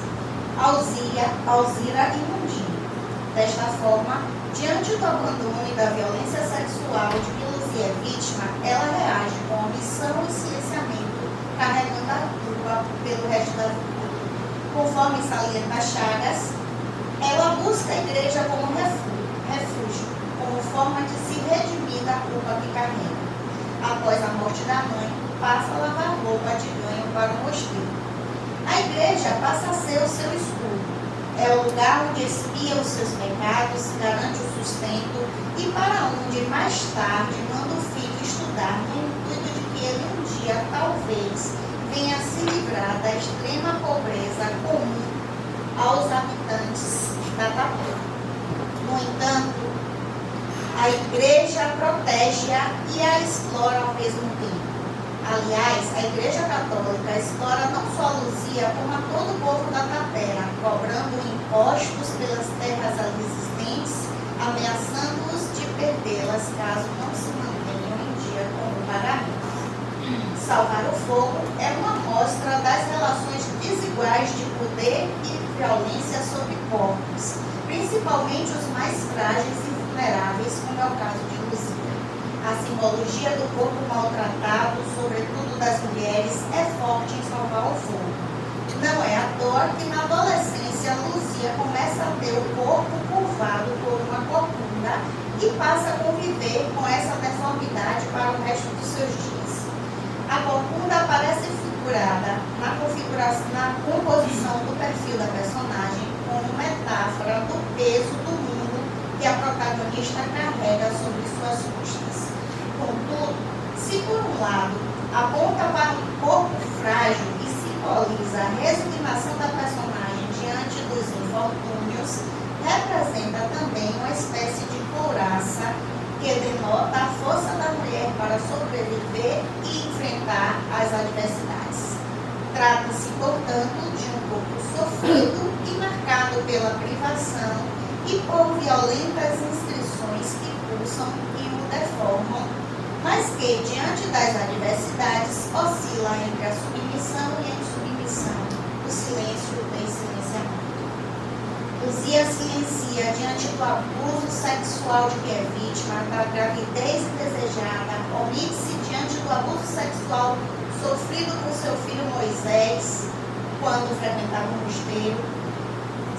Alzira e Mundinho. Desta forma, diante do abandono e da violência sexual de que Luzia é vítima, ela reage com omissão e silenciamento, carregando a culpa pelo resto da vida. Conforme salienta Chagas, ela busca a igreja como refúgio, como forma de se redimir da culpa que carrega. Após a morte da mãe, passa a lavar roupa de ganho para o mosteiro. A igreja passa a ser o seu escudo. É o lugar onde expia os seus pecados, garante o sustento e para onde mais tarde manda o filho estudar no intuito de que ele um dia, talvez, venha se livrar da extrema pobreza comum aos habitantes da Tapera. No entanto, A igreja protege-a e a explora ao mesmo tempo. Aliás, a Igreja Católica explora não só a Luzia, como a todo o povo da Tapera, cobrando impostos pelas terras ali existentes, ameaçando-os de perdê-las caso não se mantenham em dia com o pagamento. Salvar o fogo é uma mostra das relações desiguais de poder e violência sobre corpos, principalmente os mais frágeis e vulneráveis, como é o caso de Luzia. A simbologia do corpo maltratado, sobretudo das mulheres, é forte em salvar o fogo. Não é à toa que na adolescência Luzia começa a ter o corpo curvado por uma corcunda e passa a conviver com essa deformidade para o resto dos seus dias. A corcunda aparece figurada na composição do perfil da personagem como metáfora do peso do mundo que a protagonista carrega sobre suas costas. Contudo, se por um lado aponta para um corpo frágil e simboliza a resignação da personagem diante dos infortúnios, representa também uma espécie de couraça que denota a força da mulher para sobreviver e enfrentar as adversidades. Trata-se, portanto, de um corpo sofrido e marcado pela privação e por violentas inscrições que pulsam e o deformam, mas que, diante das adversidades, oscila entre a submissão e a insubmissão. O silêncio tem silenciamento. Luzia silencia diante do abuso sexual de que é vítima, da gravidez indesejada, omite-se diante do abuso sexual sofrido por seu filho Moisés, quando frequentava o mosteiro.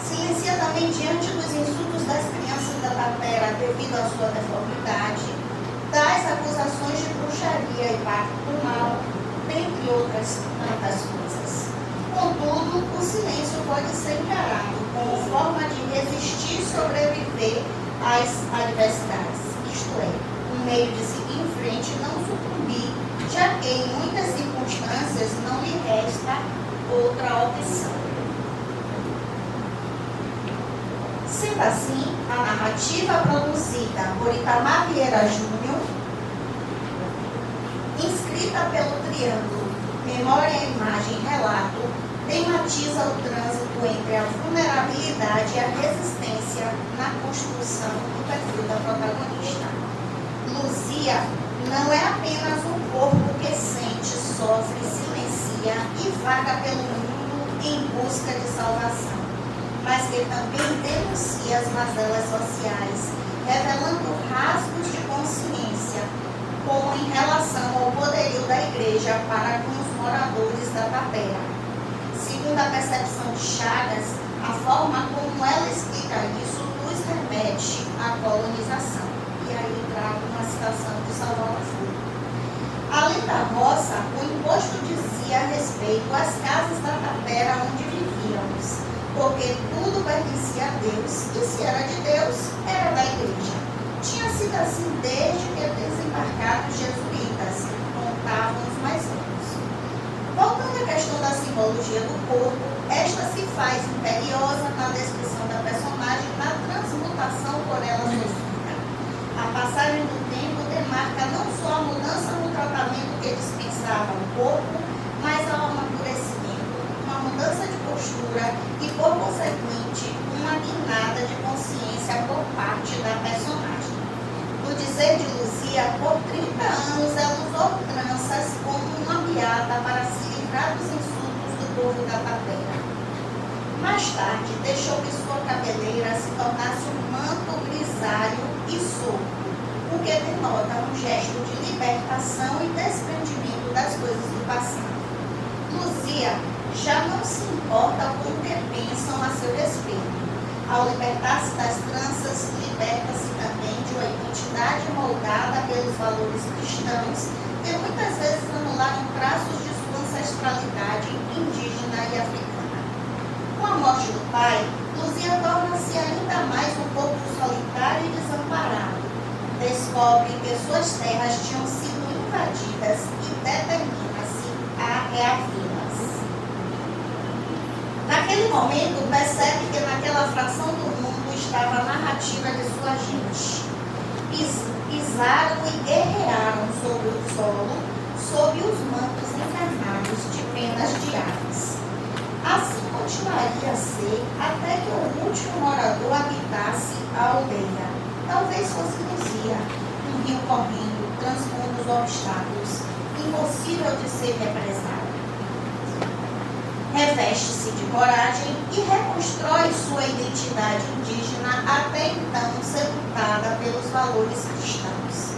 Silencia também diante dos insultos das crianças da Tapera devido à sua deformidade, das acusações de bruxaria e pacto do mal, dentre outras tantas coisas. Contudo, o silêncio pode ser encarado como forma de resistir e sobreviver às adversidades, isto é, um meio de seguir em frente e não sucumbir, já que em muitas circunstâncias não lhe resta outra opção. Sendo assim, a narrativa produzida por Itamar Vieira Júnior, inscrita pelo triângulo Memória, Imagem, Relato, tematiza o trânsito entre a vulnerabilidade e a resistência na construção do perfil da protagonista. Luzia não é apenas um corpo que sente, sofre, silencia e vaga pelo mundo em busca de salvação, mas que também denuncia as mazelas sociais, revelando rasgos de consciência, como em relação ao poderio da igreja para com os moradores da Tapera. Segundo a percepção de Chagas, a forma como ela explica isso nos remete à colonização. E aí eu trago uma citação de Salvador Fogo. Além da roça, o imposto dizia a respeito às casas da Tapera onde vivíamos, porque tudo pertencia a Deus, e se era de Deus, era da igreja. Tinha sido assim desde que desembarcaram os jesuítas, contavam os mais velhos. Voltando à questão da simbologia do corpo, esta se faz imperiosa na descrição da personagem, na transmutação por ela sofrida. A passagem do tempo demarca não só a mudança no tratamento que dispensava o corpo, mas ao amadurecimento, uma mudança de postura e, por consequente, uma guinada de consciência por parte da personagem. No dizer de Luzia, por 30 anos ela usou tranças como uma piada para se livrar dos insultos do povo da Tapera. Mais tarde, deixou que sua cabeleira se tornasse um manto grisalho e solto, o que denota um gesto de libertação e desprendimento das coisas do passado. Luzia já não se importa com o que pensam a seu respeito. Ao libertar-se das tranças, liberta-se também de uma identidade moldada pelos valores cristãos que muitas vezes anularam traços de sua ancestralidade indígena e africana. Com a morte do pai, Luzia torna-se ainda mais um pouco solitário e desamparado. Descobre que suas terras tinham sido invadidas e determina-se a reavê-las. Naquele momento, percebe que naquela fração do mundo estava a narrativa de sua gente. E pisaram e guerrearam sobre o solo, sob os mantos encarnados de penas diárias. Assim continuaria a ser até que o último morador habitasse a aldeia. Talvez fosse Luzia, um rio correndo, transpondo os obstáculos, impossível de ser represado. Reveste-se de coragem e reconstrói sua identidade indígena, até então sepultada pelos valores cristãos.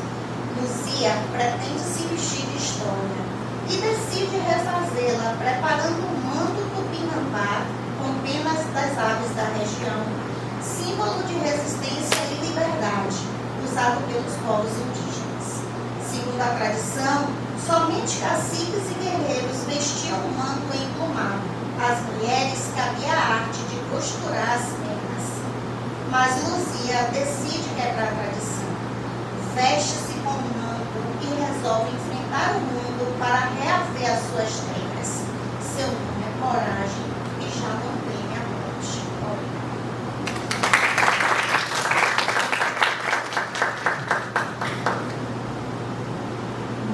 Luzia pretende se vestir de história e decide refazê-la, preparando um manto tupinambá com penas das aves da região, símbolo de resistência e liberdade, usado pelos povos indígenas. Segundo a tradição, somente caciques e guerreiros vestiam o manto emplumado. Às mulheres cabia a arte de costurar as penas. Mas Luzia decide quebrar a tradição. Veste-se com o manto e resolve enfrentar o mundo para reaver as suas terras. Seu nome é coragem e já não teme a morte.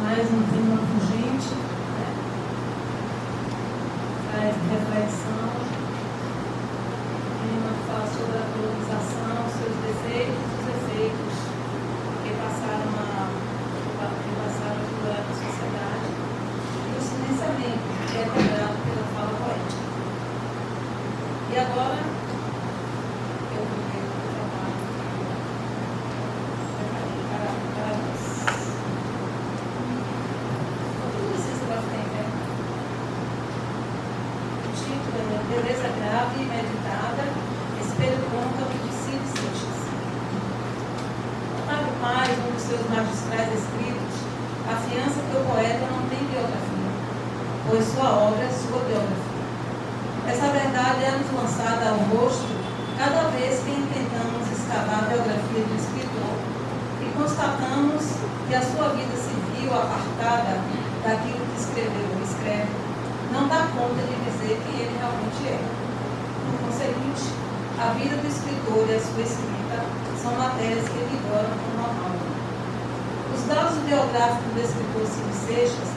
Mais um tema urgente, né? Traz reflexão. O tema fala sobre a colonização, seus defeitos e os efeitos que passaram a explorar na sociedade, e o silenciamento que é cobrado pela fala poética. E agora, eu vou ver o trabalho para nós. Tudo licença para frente, né? O título é Beleza Grave e Meditada, Espelho Côncavo de Cid Seixas. Otávio Paz, um dos seus magistrais escritos, afiança que o poeta não tem biografia, pois sua obra é sua biografia. Essa verdade é-nos lançada ao rosto cada vez que intentamos escavar a biografia do escritor e constatamos que a sua vida civil apartada daquilo que escreveu ou escreve não dá conta de dizer quem ele realmente é. Por conseguinte, a vida do escritor e a sua escrita são matérias que vigoram com o normal. Os dados biográficos do escritor Cid Seixas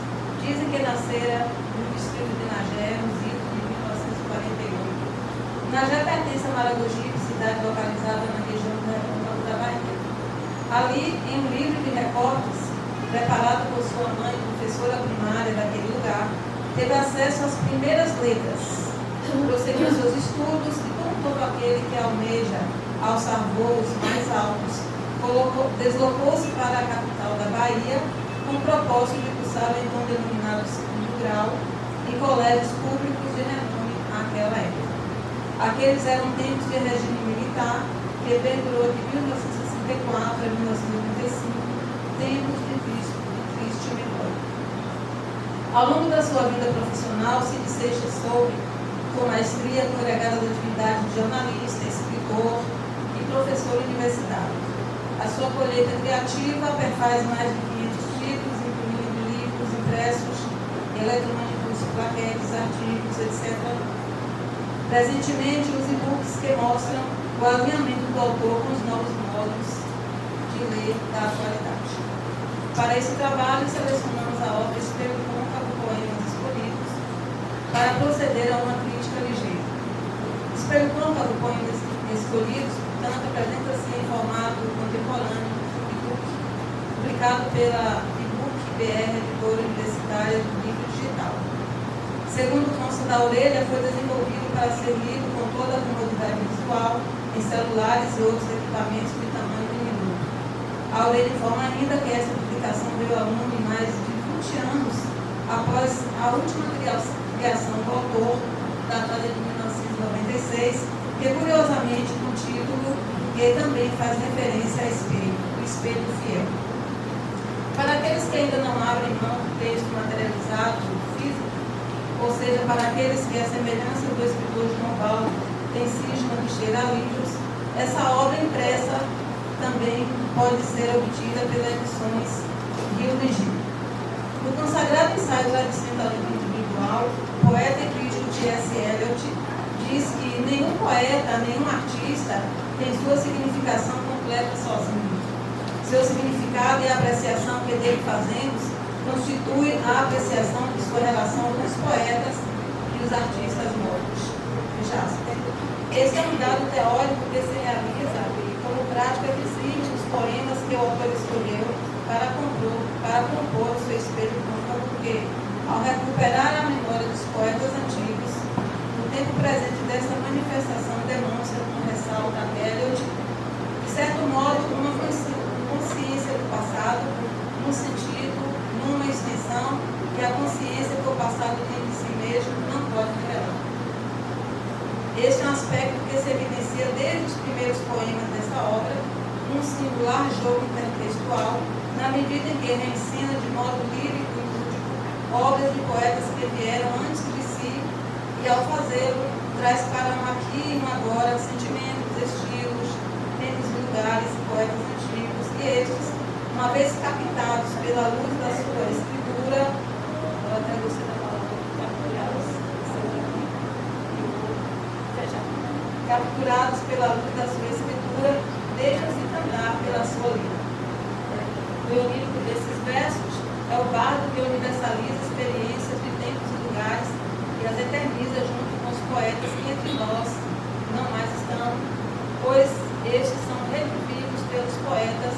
dizem que nascera no distrito de Nagé, nos idos de 1948. Nagé pertence a Maragogipe, cidade localizada na região do Recôncavo da Bahia. Ali, em um livro de recortes, preparado por sua mãe, professora primária daquele lugar, teve acesso às primeiras letras, prosseguiu seus estudos e, como todo aquele que almeja alçar voos mais altos, deslocou-se para a capital da Bahia com o propósito de cursar o então denominado segundo grau em colégios públicos de renome naquela época. Aqueles eram tempos de regime militar que perdurou de 1964 a 1995, tempos de triste memória. Ao longo da sua vida profissional, Cid Seixas soube, com maestria, congregada da atividade de jornalista, escritor e professor universitário. A sua colheita criativa perfaz mais de 500 títulos, incluindo livros impressos, eletrônicos, plaquetes, artigos, etc. Presentemente, os e-books que mostram o alinhamento do autor com os novos modos de ler da atualidade. Para esse trabalho, selecionamos a obra Espelho Côncavo, Poemas Escolhidos, para proceder a uma crítica ligeira. Espelho Côncavo, Poemas Escolhidos, portanto, apresenta-se em formato contemporâneo, e-book, publicado pela e-book BR, editora universitária do livro digital. Segundo consta da Aurélia, foi desenvolvido para ser lido com toda a comodidade visual, em celulares e outros equipamentos de tamanho diminuto. A Aurélia informa ainda que essa publicação veio ao mundo em mais de 20 anos após a última criação do autor, datada de 1996, que curiosamente com o título que também faz referência a espelho, o espelho fiel. Para aqueles que ainda não abrem mão do texto materializado, físico, ou seja, para aqueles que a semelhança do escritor João Baldo tem cisma de cheirar livros, essa obra impressa também pode ser obtida pelas edições Rio Legítimo. No consagrado ensaio Tradicionalismo Individual, o poeta e crítico T.S. Eliot diz que nenhum poeta, nenhum artista tem sua significação completa sozinho. Seu significado e a apreciação que dele fazemos constitui a apreciação de sua relação com os poetas e os artistas mortos. Fecha aspas. Esse é um dado teórico que se realiza como prática visível nos poemas que o autor escolheu para compor o seu espelho côncavo, porque, ao recuperar a memória dos poetas antigos, o tempo presente dessa manifestação demonstra, com ressalta a Eliot, de certo modo, uma consciência do passado, num sentido, numa extensão, que a consciência que o passado tem de si mesmo não pode revelar. Este é um aspecto que se evidencia desde os primeiros poemas dessa obra, um singular jogo intertextual, na medida em que reensina de modo lírico e lúdico obras de poetas que vieram antes de si e, ao fazê-lo, traz para um aqui e um agora sentimentos, estilos, tempos e lugares e poetas antigos, e estes, uma vez captados pela luz da sua escritura, eu até gostei da palavra capturados pela luz da sua escritura, deixam-se encantar pela sua língua. O lírico desses versos é o bardo que universaliza experiências de tempos e lugares e as eterniza junto com os poetas que entre nós não mais estão, pois estes são revividos pelos poetas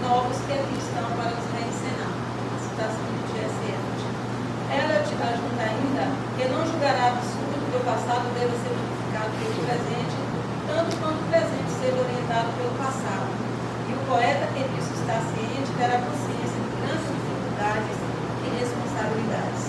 novos que aqui estão para os reencenar. Citação de T.S. Eliot. Eliot ajunta ainda que não julgará absurdo que o passado deva ser modificado pelo presente, tanto quanto o presente seja orientado pelo passado. E o poeta que disso está ciente terá consciência de grandes dificuldades e responsabilidades.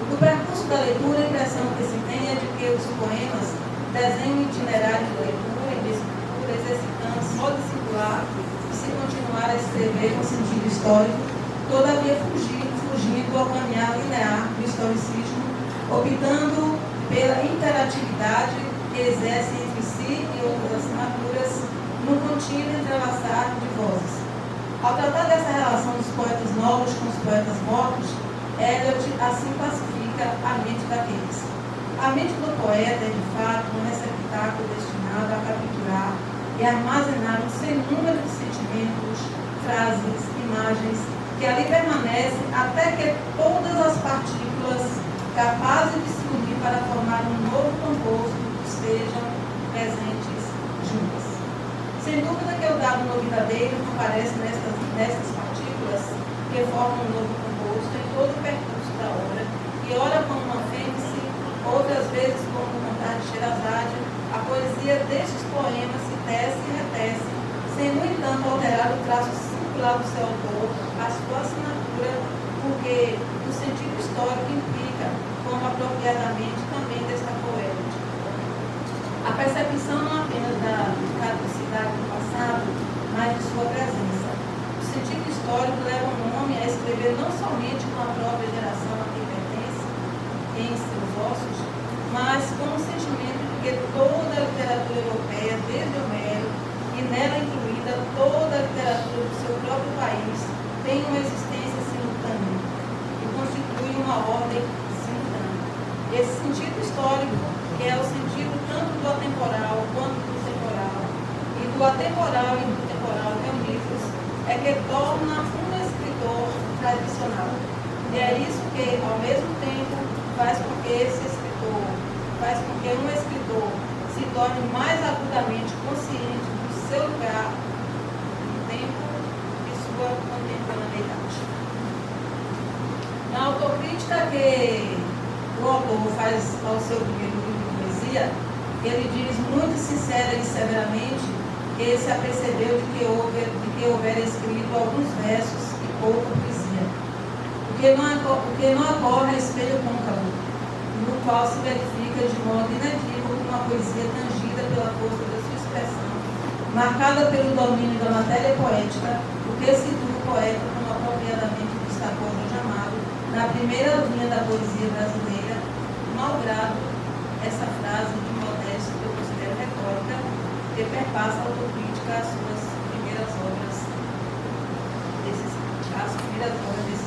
No percurso da leitura, a impressão que se tem é de que os poemas desenham um itinerário de leitura e de escritura, exercitando modo singular de se continuar a escrever com sentido histórico, todavia fugindo ao caminhar linear do historicismo, optando pela interatividade que exerce entre si e outras assinaturas no contínuo entrelaçar de vozes. Ao tratar dessa relação dos poetas novos com os poetas mortos, Eliot assim classifica a mente daqueles. A mente do poeta é, de fato, um receptáculo destinado a capturar e armazenar um sem número de sentimentos, frases, imagens, que ali permanecem até que todas as partículas capazes de se unir para formar um novo composto estejam presentes juntas. Sem dúvida que o dado novidadeiro aparece nessas partículas que formam um novo composto em todo o percurso da obra, e ora como uma fênix, outras vezes como um cantar de Sherazade, a poesia destes poemas se tece e retece, sem, no entanto, alterar o traço singular do seu autor, a sua assinatura, porque o sentido histórico implica, como apropriadamente também destacou Eliot, a percepção não apenas da caducidade do passado, mas de sua presença. O sentido histórico leva o nome a escrever não somente com a própria geração a quem pertence, em seus ossos, mas com o sentimento de que toda a literatura europeia, desde Homero, e nela incluída toda a literatura do seu próprio país, tem uma existência simultânea e constitui uma ordem simultânea. Esse sentido histórico, que é o sentido tanto do atemporal quanto do temporal, e do atemporal e do temporal reunidos, é que torna um escritor tradicional. E é isso que, ao mesmo tempo, faz com que um escritor se torne mais agudamente consciente do seu lugar no tempo e sua contemporaneidade. Na autocrítica que o autor faz ao seu primeiro livro de poesia, ele diz muito sincera e severamente que se apercebeu de que houvera escrito alguns versos e pouca poesia. O que não ocorre é espelho côncavo, no qual se verifica de modo inequívoco uma poesia tangida pela força da sua expressão, marcada pelo domínio da matéria poética, o que situa o poeta, como apropriadamente destacou Jorge Amado, na primeira linha da poesia brasileira, malgrado essa frase de modéstia que eu considero retórica, que perpassa a autocrítica às suas primeiras obras desses escritores.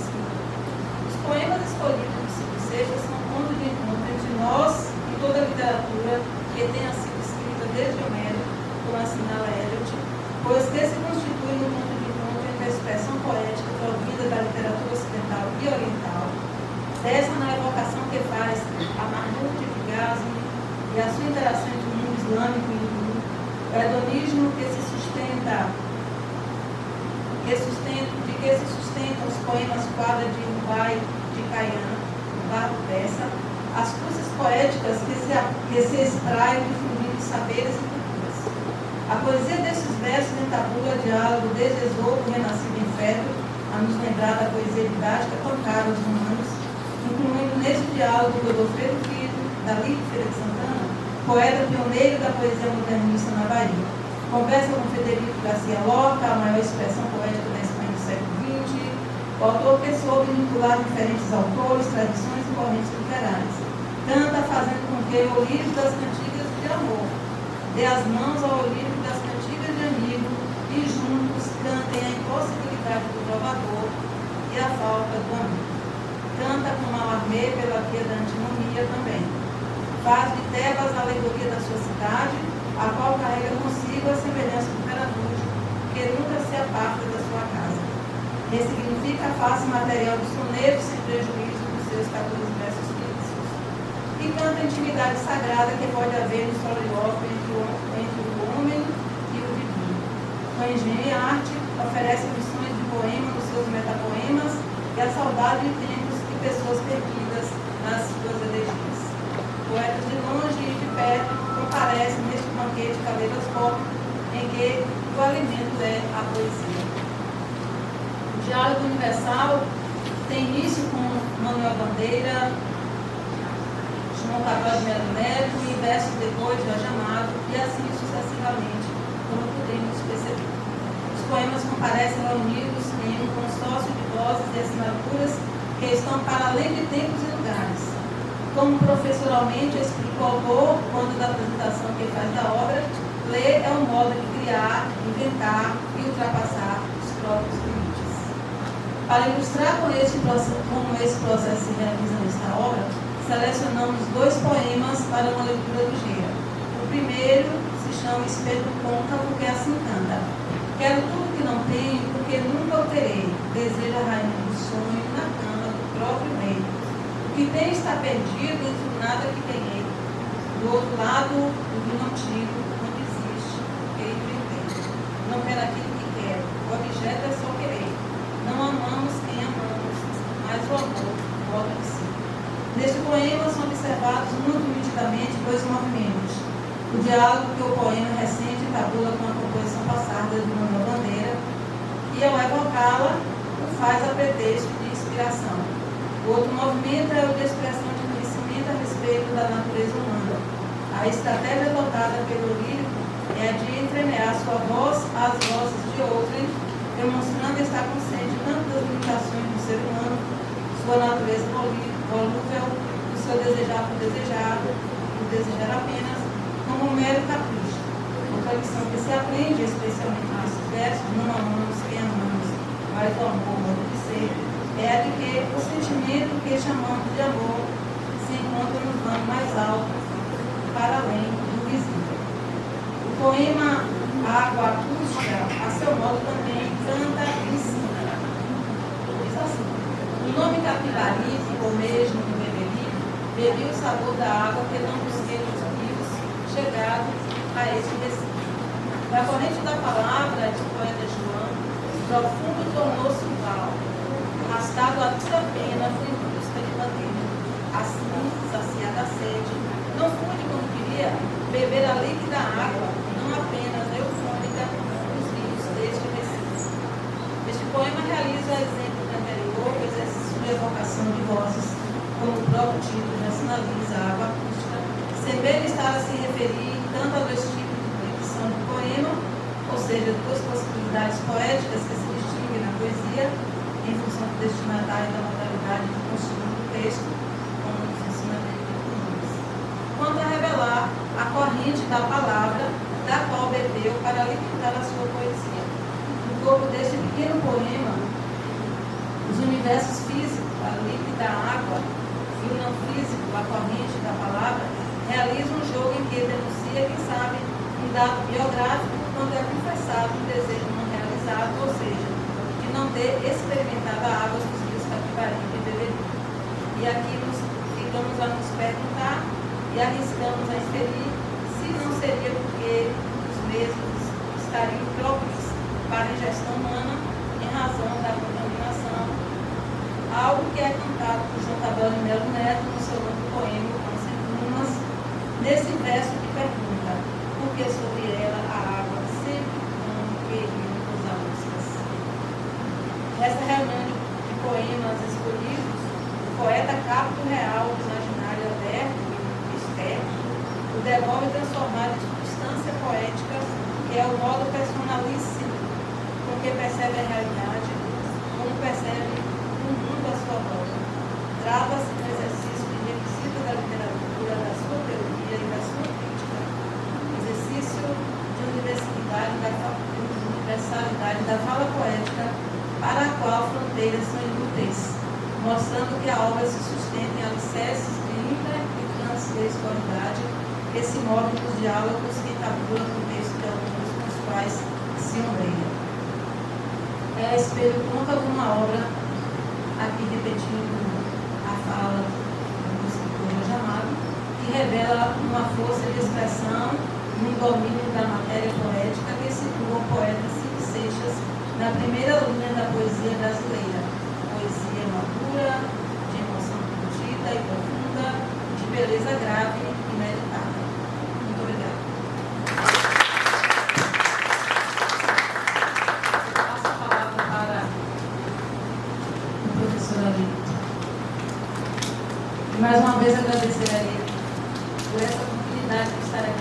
Os poemas escolhidos do Chico Seixas são ponto de encontro entre nós e toda a literatura que tenha sido escrita desde Homero, como assinala Eliot, pois que se constitui um ponto de encontro entre as expressão poética provida da literatura ocidental e oriental, dessa na evocação que faz a Mahmoud Ibn Ghazvi e a sua interação entre o mundo islâmico e hindu, o hedonismo que se sustenta os poemas quadra de Rubai de Khayyam, barro persa, as cruzes poéticas que se espraiam difundindo saberes e culturas. A poesia desses versos entabula diálogo desde Esopo, renascido em Fedro, a nos lembrar da poesia didática tão cara aos humanos, incluindo nesse diálogo Godofredo Filho, Dalí Feira de Santana, poeta pioneiro da poesia modernista na Bahia. Conversa com Federico Garcia Lorca, a maior expressão poética da Espanha do século XX, o autor que soube vincular diferentes autores, tradições e correntes literárias. Canta fazendo com que o livro das cantigas de amor dê as mãos ao livro das cantigas de amigo e juntos cantem a impossibilidade do trovador e a falta do amigo. Canta com Malarmé pela via da antinomia também. Faz de Tebas a alegoria da sua cidade, a qual carrega consigo a semelhança do Peramujo, que nunca se aparta da sua casa. Ressignifica a face material do soneto sem prejuízo dos seus 14 versos fixos. E canta a intimidade sagrada que pode haver no soliloquio entre o homem e o divino. Com engenho e arte, oferece lições de poema nos seus metapoemas e a saudade de tempos e pessoas perdidas nas suas elegias. Poetas de longe e de perto comparecem neste banquete caleidoscópico em que o alimento é a poesia. O diálogo universal tem início com Manuel Bandeira, João Cabral de Melo Neto e versos depois Jorge Amado e assim sucessivamente, como podemos perceber. Os poemas comparecem reunidos em um consórcio de vozes e assinaturas que estão para além de tempos e lugares. Como professoralmente explica o autor, quando da apresentação que faz da obra, ler é um modo de criar, inventar e ultrapassar os próprios limites. Para ilustrar como esse processo se realiza nesta obra, selecionamos 2 poemas para uma leitura ligeira. O primeiro se chama Espelho Côncavo, que assim canta: quero tudo que não tenho, porque nunca o terei. Deseja a rainha do sonho na cama do próprio rei. O que tem está perdido entre o nada que ganhei. Do outro lado, o que não tive, onde existe, queiro e entendo. Não quero aquilo que quero, o objeto é só querer. Não amamos quem amamos, mas o amor volta de si. Neste poema são observados muito nitidamente 2 movimentos. O diálogo que o poema recente tabula com a composição passada de Manuel Bandeira e, ao evocá-la, o faz a pretexto de inspiração. O outro movimento é o de expressão de conhecimento a respeito da natureza humana. A estratégia adotada pelo lírico é a de entremear sua voz às vozes de outrem, demonstrando estar consciente tanto das limitações do ser humano, sua natureza volúvel, do seu desejar por desejado, por desejar apenas, como um mero capricho. Outra lição que se aprende, especialmente nesses versos, não amamos quem amamos, mas o amor, modo de ser, é a de que o sentimento que chamamos de amor se encontra no plano mais alto, para além do visível. O poema Água Acústica, a seu modo também, canta e ensina. Diz assim: o nome Capibaribe, ou mesmo no Beberibe, bebi o sabor da água que não busquei nos rios, chegado a este recinto. Da corrente da palavra de poeta João, profundo tornou-se um val. Arrastado a toda pena, fui em busca de bandeira. Assim, saciada a sede, não pude, como queria, beber a líquida água, não apenas eufônica, dos rios deste recinto. Este poema realiza o exemplo do anterior, o exercício de evocação de vozes, como o próprio título já sinaliza, a água acústica, sem bem estar a se referir tanto a 2 tipos de edição do poema, ou seja, 2 possibilidades poéticas que se distinguem na poesia, em função do destinatário e da modalidade de consumo do texto, como nos ensina Felipe, quanto a revelar a corrente da palavra da qual bebeu para limitar a sua poesia. No corpo deste pequeno poema, os universos físicos, a líquida água, e o não físico, a corrente da palavra, realizam um jogo em que denuncia, quem sabe, um dado biográfico quando é confessado um desejo não realizado, ou seja, que não ter experimentado a água dos rios Capibaribe e Beberibe. E aqui ficamos a nos perguntar e arriscamos a inferir se não seria porque os mesmos estariam próprios para a ingestão humana em razão da contaminação, algo que é cantado por João Cabral de Melo Neto no seu longo poema Câncer Plumas, nesse verso que pergunta: por que sobre ela a água sempre como queriam os aluscas? Nessa reunião de poemas escolhidos, o poeta capta o real do imaginário aberto e externo, o devolve transformado em substância poética, que é o modo personalíssimo com que percebe a realidade, como percebe o mundo à sua volta. Trata-se do exercício de requisito da literatura, da sua teoria e da sua crítica. Exercício de universalidade da fala poética, para a qual fronteiras são inúteis, mostrando que a obra se sustenta em alicerces de inter-e textualidade que se move nos diálogos que tabula o contexto de autores com os quais se ombreia. É a espelho côncavo de uma obra, aqui repetindo a fala do escritor Jorge Amado, que revela uma força de expressão e um domínio da matéria poética que situa o poeta Cid Seixas na primeira linha da poesia brasileira, poesia madura, de emoção contida e profunda, de beleza grave e meditada. Muito obrigada. Passo a palavra para o professor Alito. E mais uma vez agradecer a ele por essa oportunidade de estar aqui